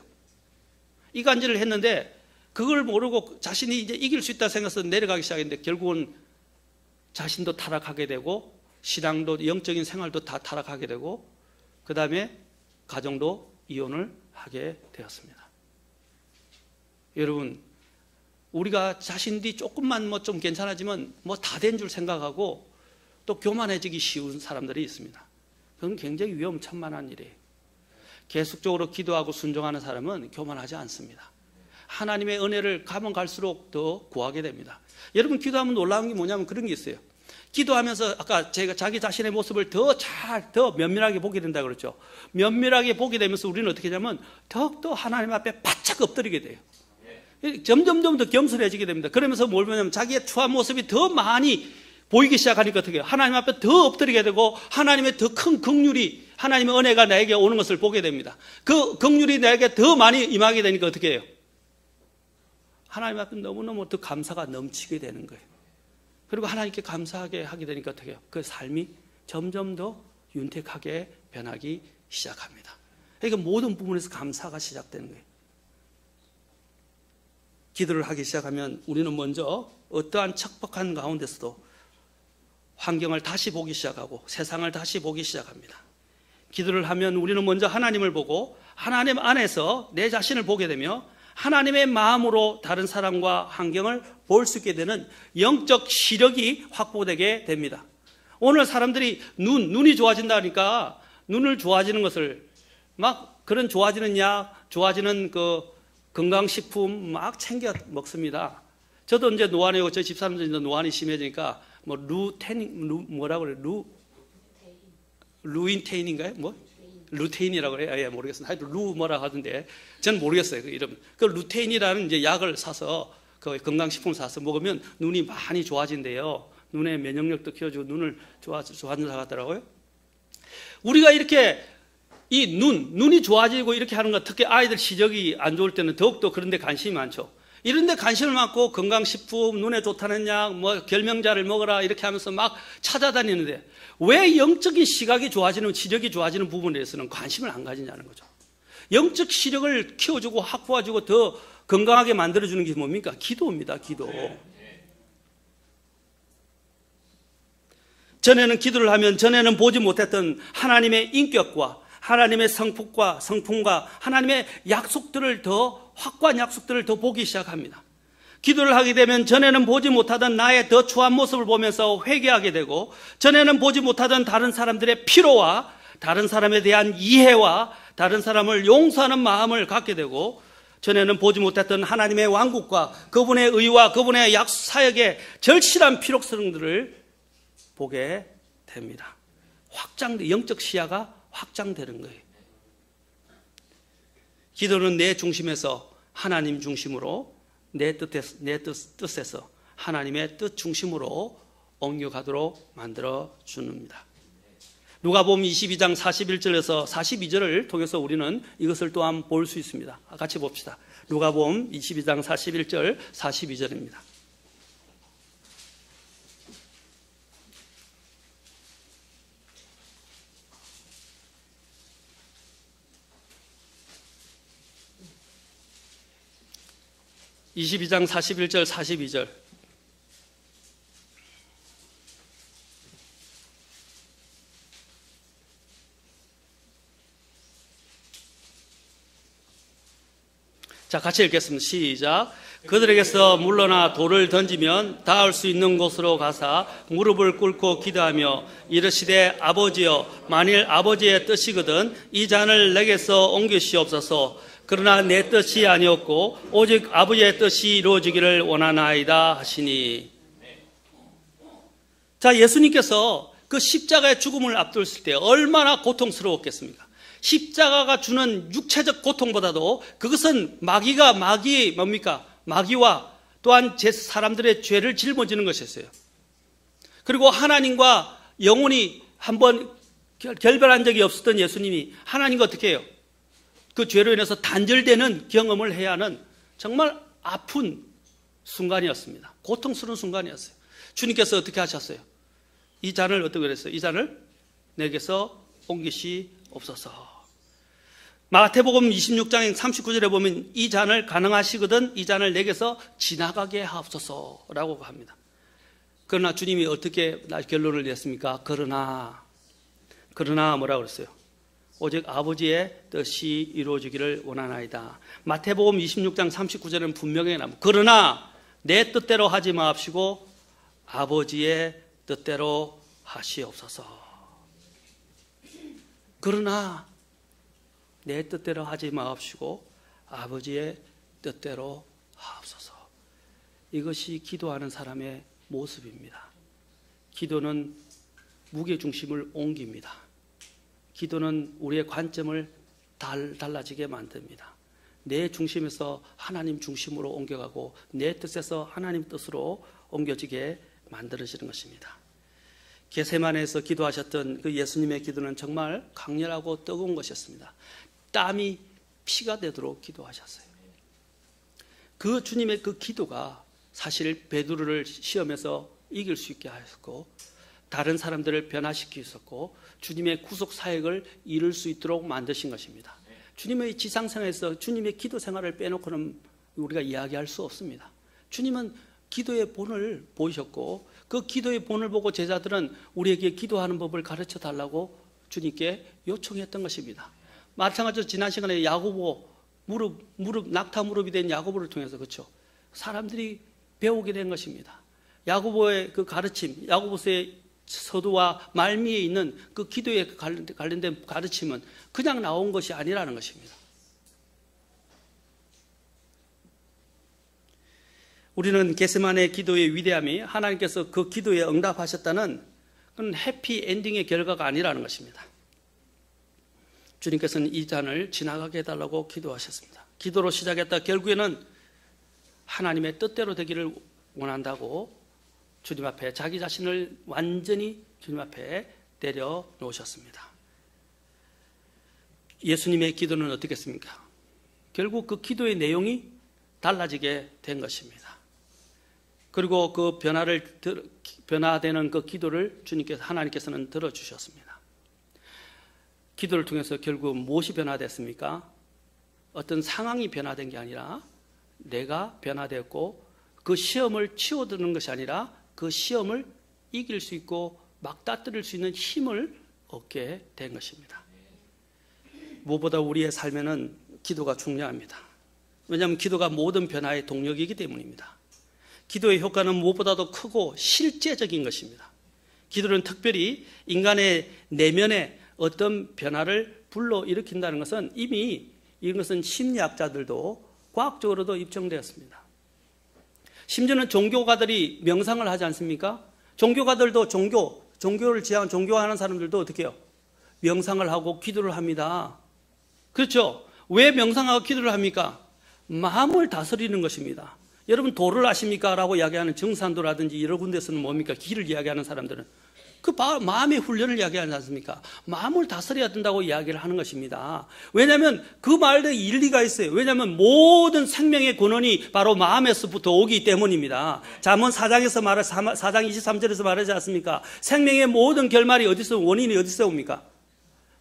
이간질을 했는데 그걸 모르고 자신이 이제 이길 수 있다 생각해서 내려가기 시작했는데 결국은 자신도 타락하게 되고 신앙도 영적인 생활도 다 타락하게 되고 그 다음에 가정도 이혼을 하게 되었습니다. 여러분, 우리가 자신들이 조금만 뭐 좀 괜찮아지면 뭐 다 된 줄 생각하고 또 교만해지기 쉬운 사람들이 있습니다. 그건 굉장히 위험천만한 일이에요. 계속적으로 기도하고 순종하는 사람은 교만하지 않습니다. 하나님의 은혜를 가면 갈수록 더 구하게 됩니다. 여러분, 기도하면 놀라운 게 뭐냐면 그런 게 있어요. 기도하면서 아까 제가 자기 자신의 모습을 더 면밀하게 보게 된다고 그랬죠. 면밀하게 보게 되면서 우리는 어떻게 하냐면 더욱더 하나님 앞에 바짝 엎드리게 돼요. 점점 더 겸손해지게 됩니다. 그러면서 뭘 보냐면 자기의 추한 모습이 더 많이 보이기 시작하니까 어떻게 해요? 하나님 앞에 더 엎드리게 되고 하나님의 더 큰 긍휼이, 하나님의 은혜가 나에게 오는 것을 보게 됩니다. 그 긍휼이 나에게 더 많이 임하게 되니까 어떻게 해요? 하나님 앞에 너무너무 더 감사가 넘치게 되는 거예요. 그리고 하나님께 감사하게 하게 되니까 어떻게 해요? 그 삶이 점점 더 윤택하게 변하기 시작합니다. 그러니까 모든 부분에서 감사가 시작되는 거예요. 기도를 하기 시작하면 우리는 먼저 어떠한 척박한 가운데서도 환경을 다시 보기 시작하고 세상을 다시 보기 시작합니다. 기도를 하면 우리는 먼저 하나님을 보고 하나님 안에서 내 자신을 보게 되며 하나님의 마음으로 다른 사람과 환경을 볼 수 있게 되는 영적 시력이 확보되게 됩니다. 오늘 사람들이 눈이 좋아진다니까 눈을 좋아지는 것을 막 그런 좋아지는 약, 좋아지는 그 건강식품 막 챙겨 먹습니다. 저도 이제 노안이고 저 집사람도 이제 노안이 심해지니까 뭐 뭐라고 그래? 루인테인인가요? 뭐? 루테인이라고 그래요? 예, 모르겠습니다. 하여튼 뭐라 하던데 저는 모르겠어요. 그 이름. 그 루테인이라는 이제 약을 사서 그 건강식품을 사서 먹으면 눈이 많이 좋아진대요. 눈의 면역력도 키워주고 눈을 좋아진다 하더라고요. 우리가 이렇게 이 눈이 좋아지고 이렇게 하는 것, 특히 아이들 시력이 안 좋을 때는 더욱더 그런 데 관심이 많죠. 이런 데 관심을 갖고 건강식품, 눈에 좋다는 약, 뭐 결명자를 먹어라 이렇게 하면서 막 찾아다니는데 왜 영적인 시각이 좋아지는, 시력이 좋아지는 부분에 대해서는 관심을 안 가지냐는 거죠. 영적 시력을 키워주고 확보해주고 더 건강하게 만들어주는 게 뭡니까? 기도입니다. 기도. 전에는 기도를 하면 전에는 보지 못했던 하나님의 인격과 하나님의 성품과 하나님의 약속들을 더 확고한 약속들을 더 보기 시작합니다. 기도를 하게 되면 전에는 보지 못하던 나의 더 추한 모습을 보면서 회개하게 되고 전에는 보지 못하던 다른 사람들의 필요와 다른 사람에 대한 이해와 다른 사람을 용서하는 마음을 갖게 되고 전에는 보지 못했던 하나님의 왕국과 그분의 의와 그분의 사역의 절실한 필요성들을 보게 됩니다. 영적 시야가 확장되는 거예요. 기도는 내 중심에서 하나님 중심으로 내 뜻에서 하나님의 뜻 중심으로 옮겨가도록 만들어 줍니다. 누가복음 22장 41절에서 42절을 통해서 우리는 이것을 또한 볼 수 있습니다. 같이 봅시다. 누가복음 22장 41절 42절입니다. (22장 41절 42절) 자, 같이 읽겠습니다. 시작. 그들에게서 물러나 돌을 던지면 닿을 수 있는 곳으로 가사 무릎을 꿇고 기도하며 이르시되 아버지여, 만일 아버지의 뜻이거든 이 잔을 내게서 옮기시옵소서. 그러나 내 뜻이 아니었고 오직 아버지의 뜻이 이루어지기를 원하나이다 하시니. 자, 예수님께서 그 십자가의 죽음을 앞뒀을 때 얼마나 고통스러웠겠습니까? 십자가가 주는 육체적 고통보다도 그것은 마귀와 또한 사람들의 죄를 짊어지는 것이었어요. 그리고 하나님과 영원히 한번 결별한 적이 없었던 예수님이 하나님과 어떻게 해요? 그 죄로 인해서 단절되는 경험을 해야 하는 정말 아픈 순간이었습니다. 고통스러운 순간이었어요. 주님께서 어떻게 하셨어요? 이 잔을 어떻게 그랬어요? 이 잔을 내게서 옮기시옵소서. 마태복음 26장 39절에 보면 이 잔을 가능하시거든 이 잔을 내게서 지나가게 하옵소서라고 합니다. 그러나 주님이 어떻게 결론을 냈습니까? 그러나 뭐라고 그랬어요? 오직 아버지의 뜻이 이루어지기를 원하나이다. 마태복음 26장 39절은 분명히 나옵니다. 그러나 내 뜻대로 하지 마옵시고 아버지의 뜻대로 하시옵소서. 그러나 내 뜻대로 하지 마옵시고 아버지의 뜻대로 하옵소서. 이것이 기도하는 사람의 모습입니다. 기도는 무게중심을 옮깁니다. 기도는 우리의 관점을 달라지게 만듭니다. 내 중심에서 하나님 중심으로 옮겨가고 내 뜻에서 하나님 뜻으로 옮겨지게 만들어지는 것입니다. 겟세마네에서 기도하셨던 그 예수님의 기도는 정말 강렬하고 뜨거운 것이었습니다. 땀이 피가 되도록 기도하셨어요. 그 주님의 그 기도가 사실 베드로를 시험에서 이길 수 있게 하였고 다른 사람들을 변화시킬 수 있었고 주님의 구속 사역을 이룰 수 있도록 만드신 것입니다. 주님의 지상생활에서 주님의 기도 생활을 빼놓고는 우리가 이야기할 수 없습니다. 주님은 기도의 본을 보이셨고 그 기도의 본을 보고 제자들은 우리에게 기도하는 법을 가르쳐 달라고 주님께 요청했던 것입니다. 마찬가지로 지난 시간에 야고보 낙타 무릎이 된 야고보를 통해서 그렇죠. 사람들이 배우게 된 것입니다. 야고보의 그 가르침, 야고보서의 서두와 말미에 있는 그 기도에 관련된 가르침은 그냥 나온 것이 아니라는 것입니다. 우리는 겟세마네 기도의 위대함이 하나님께서 그 기도에 응답하셨다는 그런 해피 엔딩의 결과가 아니라는 것입니다. 주님께서는 이 잔을 지나가게 해달라고 기도하셨습니다. 기도로 시작했다 결국에는 하나님의 뜻대로 되기를 원한다고 주님 앞에 자기 자신을 완전히 주님 앞에 내려놓으셨습니다. 예수님의 기도는 어떻겠습니까? 결국 그 기도의 내용이 달라지게 된 것입니다. 그리고 그 변화되는 그 기도를 하나님께서는 들어주셨습니다. 기도를 통해서 결국 무엇이 변화됐습니까? 어떤 상황이 변화된 게 아니라 내가 변화되었고 그 시험을 치워드는 것이 아니라 그 시험을 이길 수 있고 막다뜨릴 수 있는 힘을 얻게 된 것입니다. 무엇보다 우리의 삶에는 기도가 중요합니다. 왜냐하면 기도가 모든 변화의 동력이기 때문입니다. 기도의 효과는 무엇보다도 크고 실제적인 것입니다. 기도는 특별히 인간의 내면에 어떤 변화를 불러일으킨다는 것은 이미 이것은 심리학자들도 과학적으로도 입증되었습니다. 심지어는 종교가들이 명상을 하지 않습니까? 종교가들도 종교를 지향 종교하는 사람들도 어떻게 해요? 명상을 하고 기도를 합니다. 그렇죠? 왜 명상하고 기도를 합니까? 마음을 다스리는 것입니다. 여러분 도를 아십니까? 라고 이야기하는 정산도라든지 여러 군데서는 뭡니까? 길을 이야기하는 사람들은 그 마음의 훈련을 이야기하지 않습니까? 마음을 다스려야 된다고 이야기를 하는 것입니다. 왜냐하면 그 말에 일리가 있어요. 왜냐하면 모든 생명의 근원이 바로 마음에서부터 오기 때문입니다. 잠언 4장 23절에서 말하지 않습니까? 생명의 모든 결말이 원인이 어디서 옵니까?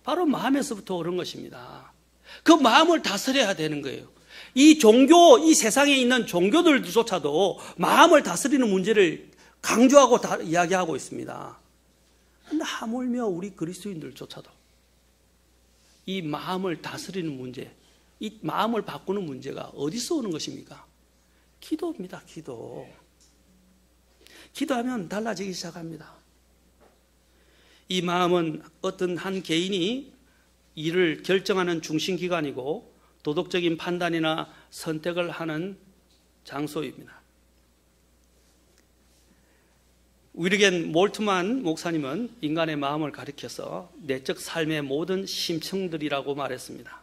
바로 마음에서부터 오는 것입니다. 그 마음을 다스려야 되는 거예요. 이 세상에 있는 종교들조차도 마음을 다스리는 문제를 강조하고 이야기하고 있습니다. 근데 하물며 우리 그리스도인들조차도 이 마음을 다스리는 문제, 이 마음을 바꾸는 문제가 어디서 오는 것입니까? 기도입니다. 기도하면 달라지기 시작합니다. 이 마음은 어떤 한 개인이 이를 결정하는 중심기관이고 도덕적인 판단이나 선택을 하는 장소입니다. 위르겐 몰트만 목사님은 인간의 마음을 가리켜서 내적 삶의 모든 심층들이라고 말했습니다.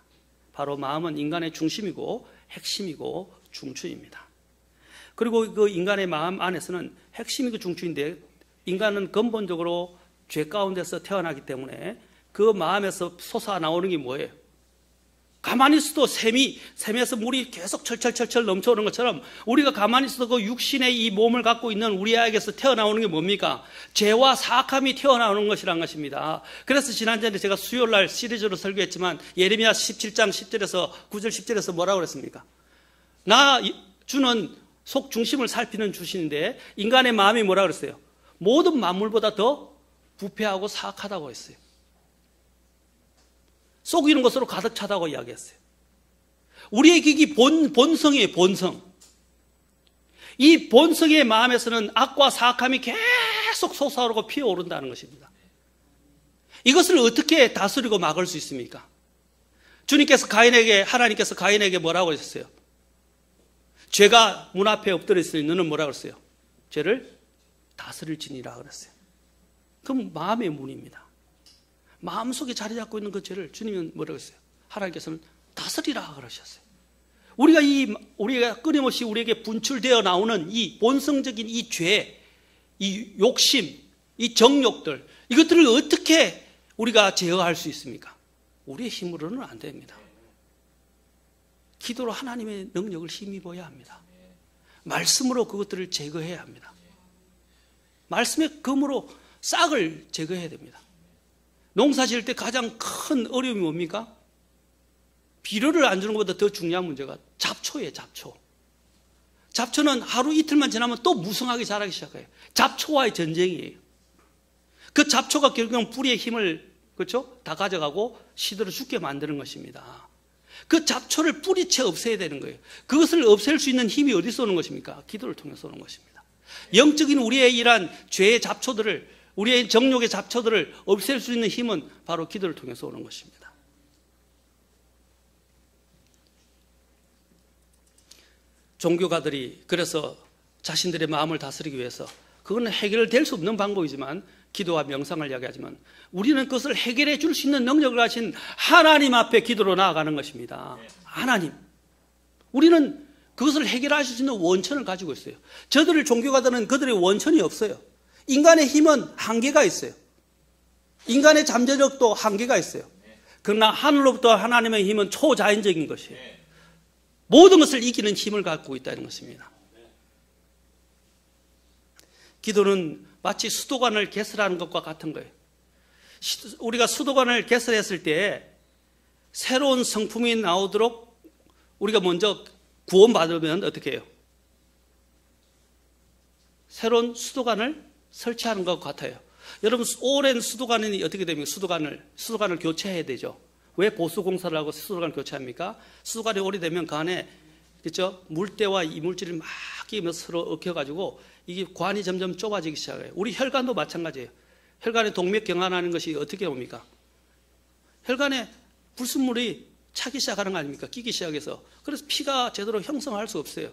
바로 마음은 인간의 중심이고 핵심이고 중추입니다. 그리고 그 인간의 마음 안에서는 핵심이고 중추인데 인간은 근본적으로 죄 가운데서 태어나기 때문에 그 마음에서 솟아나오는 게 뭐예요? 가만히 있어도 샘에서 물이 계속 철철철철 넘쳐오는 것처럼 우리가 가만히 있어도 그 육신의 이 몸을 갖고 있는 우리 아에게서 태어나오는 게 뭡니까? 죄와 사악함이 튀어나오는 것이란 것입니다. 그래서 지난주에 제가 수요일날 시리즈로 설교했지만 예레미야 17장 10절에서 9절 10절에서 뭐라고 그랬습니까? 나 주는 속 중심을 살피는 주신인데 인간의 마음이 뭐라고 그랬어요? 모든 만물보다 더 부패하고 사악하다고 했어요. 속이는 것으로 가득 차다고 이야기했어요. 우리의 기기 본성이에요, 본성. 이 본성의 마음에서는 악과 사악함이 계속 솟아오르고 피어오른다는 것입니다. 이것을 어떻게 다스리고 막을 수 있습니까? 하나님께서 가인에게 뭐라고 하셨어요? 죄가 문 앞에 엎드려 있으니 너는 뭐라고 그랬어요? 죄를 다스릴지니라 그랬어요. 그럼 마음의 문입니다. 마음속에 자리 잡고 있는 그 죄를 주님은 뭐라고 했어요? 하나님께서는 다스리라 그러셨어요. 우리가 끊임없이 우리에게 분출되어 나오는 이 본성적인 이 죄, 이 욕심, 이 정욕들, 이것들을 어떻게 우리가 제어할 수 있습니까? 우리의 힘으로는 안 됩니다. 기도로 하나님의 능력을 힘입어야 합니다. 말씀으로 그것들을 제거해야 합니다. 말씀의 검으로 싹을 제거해야 됩니다. 농사 지을 때 가장 큰 어려움이 뭡니까? 비료를 안 주는 것보다 더 중요한 문제가 잡초예요, 잡초. 잡초는 하루 이틀만 지나면 또 무성하게 자라기 시작해요. 잡초와의 전쟁이에요. 그 잡초가 결국은 뿌리의 힘을, 그렇죠? 다 가져가고 시들어 죽게 만드는 것입니다. 그 잡초를 뿌리채 없애야 되는 거예요. 그것을 없앨 수 있는 힘이 어디서 오는 것입니까? 기도를 통해서 오는 것입니다. 영적인 우리의 이러한 죄의 잡초들을, 우리의 정욕의 잡초들을 없앨 수 있는 힘은 바로 기도를 통해서 오는 것입니다. 종교가들이 그래서 자신들의 마음을 다스리기 위해서, 그거는 해결될 수 없는 방법이지만, 기도와 명상을 이야기하지만 우리는 그것을 해결해 줄 수 있는 능력을 가진 하나님 앞에 기도로 나아가는 것입니다. 하나님. 우리는 그것을 해결하실 수 있는 원천을 가지고 있어요. 저들을 종교가들은 그들의 원천이 없어요. 인간의 힘은 한계가 있어요. 인간의 잠재력도 한계가 있어요. 그러나 하늘로부터 하나님의 힘은 초자연적인 것이에요. 모든 것을 이기는 힘을 갖고 있다는 것입니다. 기도는 마치 수도관을 개설하는 것과 같은 거예요. 우리가 수도관을 개설했을 때 새로운 성품이 나오도록 우리가 먼저 구원받으면 어떻게 해요? 새로운 수도관을 설치하는 것 같아요. 여러분, 오랜 수도관이 어떻게 됩니까? 수도관을 교체해야 되죠. 왜 보수공사를 하고 수도관을 교체합니까? 수도관이 오래되면 그 안에, 그렇죠? 물때와 이물질이 막 끼면서 서로 얽혀가지고 이게 관이 점점 좁아지기 시작해요. 우리 혈관도 마찬가지예요. 혈관에 동맥 경화하는 것이 어떻게 옵니까? 혈관에 불순물이 차기 시작하는 거 아닙니까? 끼기 시작해서. 그래서 피가 제대로 형성할 수 없어요.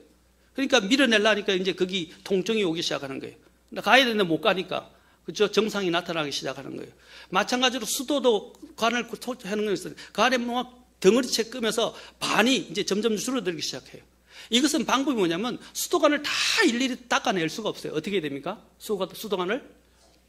그러니까 밀어내려니까 이제 거기 통증이 오기 시작하는 거예요. 가야 되는데 못 가니까, 그렇죠? 정상이 나타나기 시작하는 거예요. 마찬가지로 수도도 관을 하는 거 있어요. 그 안에 막 덩어리채 끄면서 반이 이제 점점 줄어들기 시작해요. 이것은 방법이 뭐냐면 수도관을 다 일일이 닦아낼 수가 없어요. 어떻게 해야 됩니까? 수도관을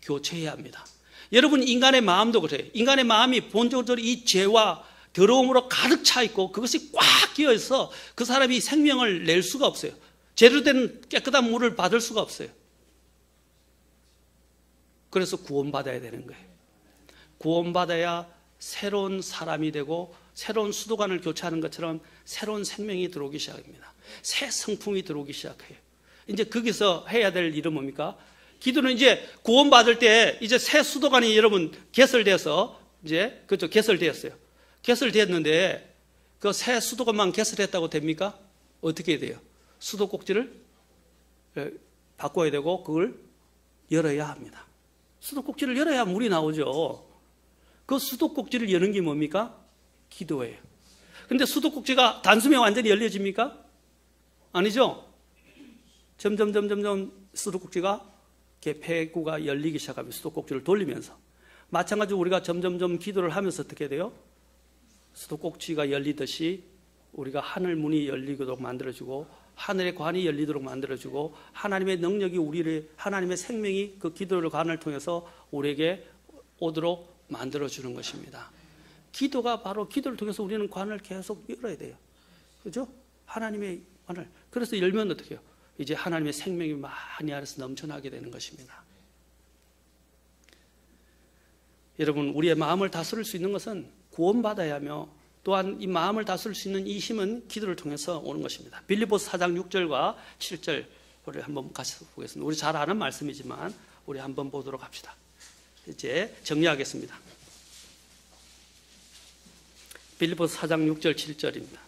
교체해야 합니다. 여러분, 인간의 마음도 그래요. 인간의 마음이 본질적으로 이 죄와 더러움으로 가득 차 있고 그것이 꽉 끼어 있어 그 사람이 생명을 낼 수가 없어요. 제대로 된 깨끗한 물을 받을 수가 없어요. 그래서 구원받아야 되는 거예요. 구원받아야 새로운 사람이 되고 새로운 수도관을 교체하는 것처럼 새로운 생명이 들어오기 시작합니다. 새 성품이 들어오기 시작해요. 이제 거기서 해야 될 일은 뭡니까? 기도는 이제 구원받을 때 이제 새 수도관이 여러분 개설돼서 이제 그렇죠, 개설되었어요. 개설됐는데 그 새 수도관만 개설했다고 됩니까? 어떻게 해야 돼요? 수도꼭지를 바꿔야 되고 그걸 열어야 합니다. 수도꼭지를 열어야 물이 나오죠. 그 수도꼭지를 여는 게 뭡니까? 기도예요. 근데 수도꼭지가 단숨에 완전히 열려집니까? 아니죠? 점점 수도꼭지가 폐구가 열리기 시작하면 수도꼭지를 돌리면서, 마찬가지로 우리가 점점 기도를 하면서 어떻게 돼요? 수도꼭지가 열리듯이 우리가 하늘 문이 열리도록 만들어주고 하늘의 관이 열리도록 만들어주고 하나님의 능력이 하나님의 생명이 그 기도를 관을 통해서 우리에게 오도록 만들어주는 것입니다. 기도가 바로 기도를 통해서 우리는 관을 계속 열어야 돼요. 그죠? 하나님의 관을. 그래서 열면 어떻게 해요? 이제 하나님의 생명이 많이 안에서 넘쳐나게 되는 것입니다. 여러분, 우리의 마음을 다스릴 수 있는 것은 구원받아야 하며 또한 이 마음을 다스릴 수 있는 이 힘은 기도를 통해서 오는 것입니다. 빌립보서 4장 6절과 7절 우리 한번 같이 보겠습니다. 우리 잘 아는 말씀이지만 우리 한번 보도록 합시다. 이제 정리하겠습니다. 빌립보서 4장 6절 7절입니다.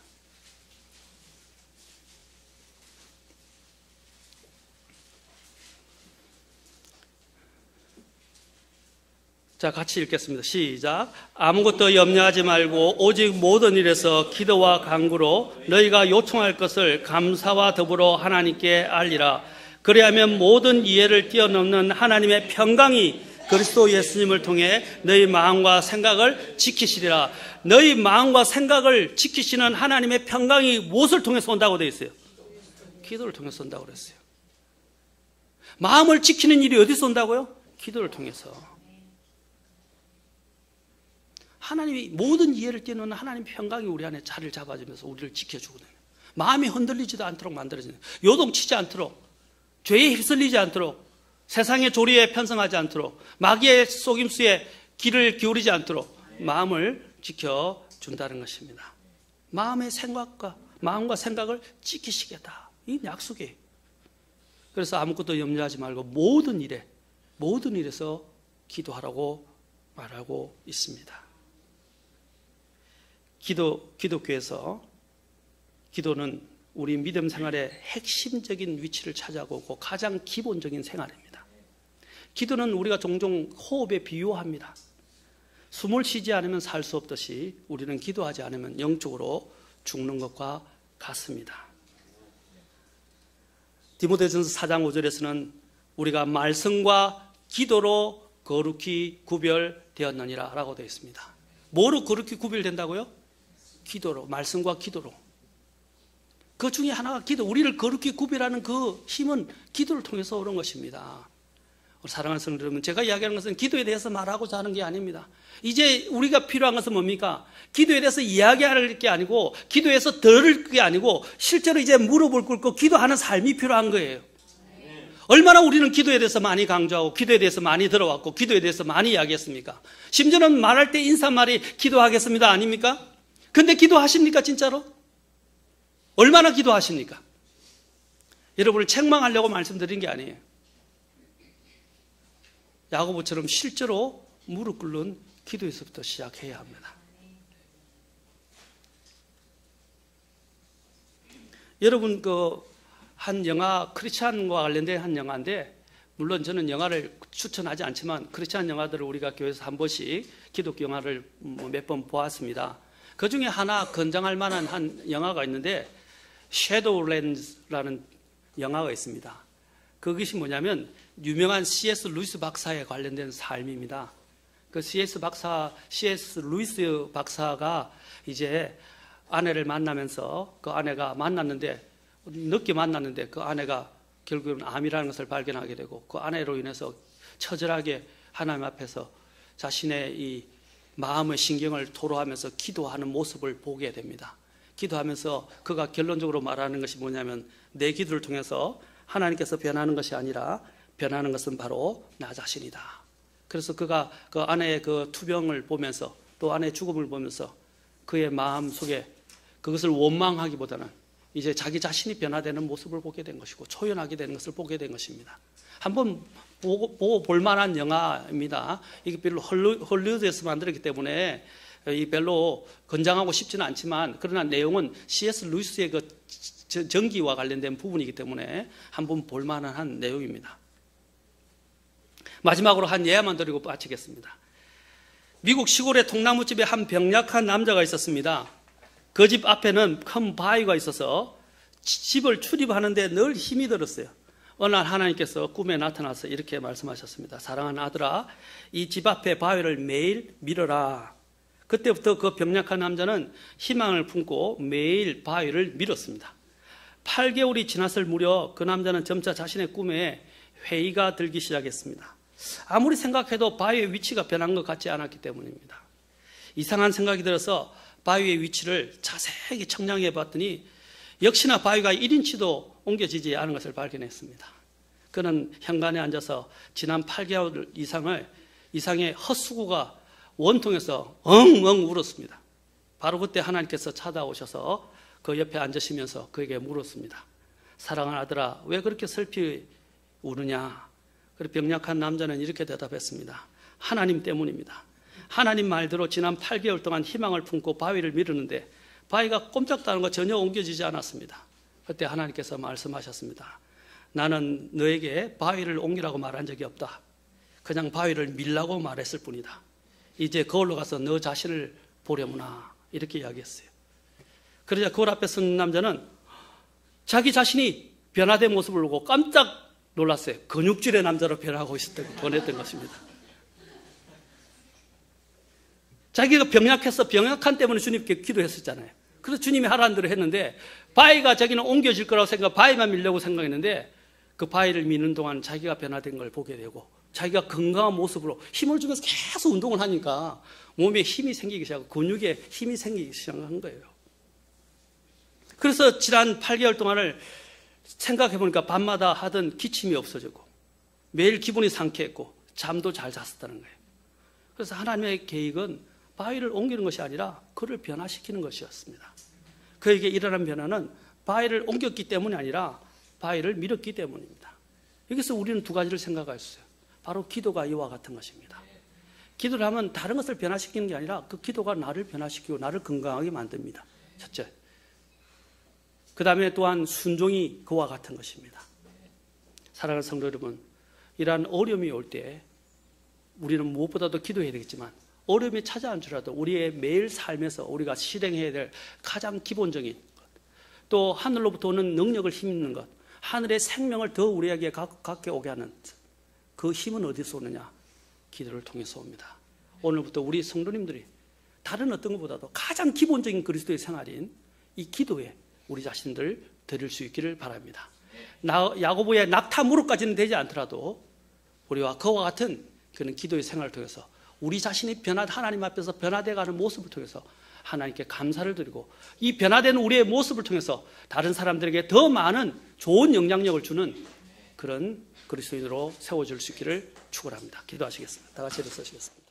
자, 같이 읽겠습니다. 시작. 아무것도 염려하지 말고 오직 모든 일에서 기도와 간구로 너희가 요청할 것을 감사와 더불어 하나님께 알리라. 그리하면 모든 이해를 뛰어넘는 하나님의 평강이 그리스도 예수님을 통해 너희 마음과 생각을 지키시리라. 너희 마음과 생각을 지키시는 하나님의 평강이 무엇을 통해서 온다고 되어 있어요? 기도를 통해서 온다고 그랬어요. 마음을 지키는 일이 어디서 온다고요? 기도를 통해서. 하나님이 모든 이해를 뛰어넘는 하나님의 평강이 우리 안에 자리를 잡아주면서 우리를 지켜주거든요. 마음이 흔들리지도 않도록 만들어지는, 요동치지 않도록, 죄에 휩쓸리지 않도록, 세상의 조리에 편성하지 않도록, 마귀의 속임수에 귀를 기울이지 않도록 마음을 지켜준다는 것입니다. 마음과 생각을 지키시겠다. 이 약속이에요. 그래서 아무것도 염려하지 말고 모든 일에서 기도하라고 말하고 있습니다. 기독교에서 기도는 우리 믿음 생활의 핵심적인 위치를 차지하고 있고 가장 기본적인 생활입니다. 기도는 우리가 종종 호흡에 비유합니다. 숨을 쉬지 않으면 살 수 없듯이 우리는 기도하지 않으면 영적으로 죽는 것과 같습니다. 디모데전서 4장 5절에서는 우리가 말씀과 기도로 거룩히 구별되었느니라 라고 되어 있습니다. 뭐로 거룩히 구별된다고요? 기도로, 말씀과 기도로. 그 중에 하나가 기도. 우리를 거룩히 구별하는 그 힘은 기도를 통해서 오는 것입니다. 사랑하는 성도 여러분, 제가 이야기하는 것은 기도에 대해서 말하고자 하는 게 아닙니다. 이제 우리가 필요한 것은 뭡니까? 기도에 대해서 이야기할 게 아니고, 기도에서 들을 게 아니고, 실제로 이제 무릎을 꿇고 기도하는 삶이 필요한 거예요. 얼마나 우리는 기도에 대해서 많이 강조하고, 기도에 대해서 많이 들어왔고, 기도에 대해서 많이 이야기했습니까? 심지어는 말할 때 인사말이 기도하겠습니다 아닙니까? 근데 기도하십니까 진짜로? 얼마나 기도하십니까? 여러분을 책망하려고 말씀드린 게 아니에요. 야고보처럼 실제로 무릎 꿇는 기도에서부터 시작해야 합니다. 여러분 한 영화, 크리스찬과 관련된 한 영화인데, 물론 저는 영화를 추천하지 않지만 크리스찬 영화들을 우리가 교회에서 한 번씩 기독교 영화를 몇 번 보았습니다. 그 중에 하나 건장할 만한 한 영화가 있는데 섀도우랜드라는 영화가 있습니다. 그것이 뭐냐면 유명한 C.S. 루이스 박사에 관련된 삶입니다. 그 C.S. 루이스 박사가 이제 아내를 만나면서 그 아내가 늦게 만났는데 그 아내가 결국은 암이라는 것을 발견하게 되고 그 아내로 인해서 처절하게 하나님 앞에서 자신의 이 마음의 신경을 토로하면서 기도하는 모습을 보게 됩니다. 기도하면서 그가 결론적으로 말하는 것이 뭐냐면 내 기도를 통해서 하나님께서 변하는 것이 아니라 변하는 것은 바로 나 자신이다. 그래서 그가 그 아내의 그 투병을 보면서 또 아내의 죽음을 보면서 그의 마음 속에 그것을 원망하기보다는 이제 자기 자신이 변화되는 모습을 보게 된 것이고 초연하게 되는 것을 보게 된 것입니다. 한번 보고 볼만한 영화입니다. 이게 별로 헐리우드에서 만들었기 때문에 별로 건장하고 싶지는 않지만 그러나 내용은 C.S. 루이스의 그 전기와 관련된 부분이기 때문에 한번 볼만한 내용입니다. 마지막으로 한 예화만 드리고 마치겠습니다. 미국 시골의 통나무집에 한 병약한 남자가 있었습니다. 그 집 앞에는 큰 바위가 있어서 집을 출입하는데 늘 힘이 들었어요. 어느 날 하나님께서 꿈에 나타나서 이렇게 말씀하셨습니다. 사랑하는 아들아, 이 집 앞에 바위를 매일 밀어라. 그때부터 그 병약한 남자는 희망을 품고 매일 바위를 밀었습니다. 8개월이 지났을 무렵 그 남자는 점차 자신의 꿈에 회의가 들기 시작했습니다. 아무리 생각해도 바위의 위치가 변한 것 같지 않았기 때문입니다. 이상한 생각이 들어서 바위의 위치를 자세히 청량해 봤더니 역시나 바위가 1인치도 옮겨지지 않은 것을 발견했습니다. 그는 현관에 앉아서 지난 8개월 이상의 헛수고가 원통해서 엉엉 울었습니다. 바로 그때 하나님께서 찾아오셔서 그 옆에 앉으시면서 그에게 물었습니다. 사랑하는 아들아, 왜 그렇게 슬피 우느냐? 그리고 병약한 남자는 이렇게 대답했습니다. 하나님 때문입니다. 하나님 말대로 지난 8개월 동안 희망을 품고 바위를 미루는데 바위가 꼼짝도 않은 거 전혀 옮겨지지 않았습니다. 그때 하나님께서 말씀하셨습니다. 나는 너에게 바위를 옮기라고 말한 적이 없다. 그냥 바위를 밀라고 말했을 뿐이다. 이제 거울로 가서 너 자신을 보려무나. 이렇게 이야기했어요. 그러자 거울 앞에 선 남자는 자기 자신이 변화된 모습을 보고 깜짝 놀랐어요. 근육질의 남자로 변하고 보냈던 것입니다. 자기가 병약해서 병약한 때문에 주님께 기도했었잖아요. 그래서 주님이 하라는 대로 했는데 바위가 자기는 옮겨질 거라고 바위만 밀려고 생각했는데 그 바위를 미는 동안 자기가 변화된 걸 보게 되고 자기가 건강한 모습으로 힘을 주면서 계속 운동을 하니까 몸에 힘이 생기기 시작하고 근육에 힘이 생기기 시작한 거예요. 그래서 지난 8개월 동안을 생각해 보니까 밤마다 하던 기침이 없어지고 매일 기분이 상쾌했고 잠도 잘 잤었다는 거예요. 그래서 하나님의 계획은 바위를 옮기는 것이 아니라 그를 변화시키는 것이었습니다. 그에게 일어난 변화는 바위를 옮겼기 때문이 아니라 바위를 밀었기 때문입니다. 여기서 우리는 두 가지를 생각할 수 있어요. 바로 기도가 이와 같은 것입니다. 기도를 하면 다른 것을 변화시키는 게 아니라 그 기도가 나를 변화시키고 나를 건강하게 만듭니다. 첫째. 그 다음에 또한 순종이 그와 같은 것입니다. 사랑하는 성도 여러분, 이러한 어려움이 올 때 우리는 무엇보다도 기도해야 되겠지만 어려움이 찾아온 줄알아도 우리의 매일 삶에서 우리가 실행해야 될 가장 기본적인 것, 또 하늘로부터 오는 능력을 힘입는 것, 하늘의 생명을 더 우리에게 갖게 오게 하는 그 힘은 어디서 오느냐? 기도를 통해서 옵니다. 오늘부터 우리 성도님들이 다른 어떤 것보다도 가장 기본적인 그리스도의 생활인 이 기도에 우리 자신들 드릴 수 있기를 바랍니다. 야고보의 낙타 무릎까지는 되지 않더라도 우리와 그와 같은 그런 기도의 생활을 통해서 우리 자신이 하나님 앞에서 변화되어가는 모습을 통해서 하나님께 감사를 드리고 이 변화된 우리의 모습을 통해서 다른 사람들에게 더 많은 좋은 영향력을 주는 그런 그리스도인으로 세워줄 수 있기를 축원합니다. 기도하시겠습니다. 다 같이 일어서시겠습니다.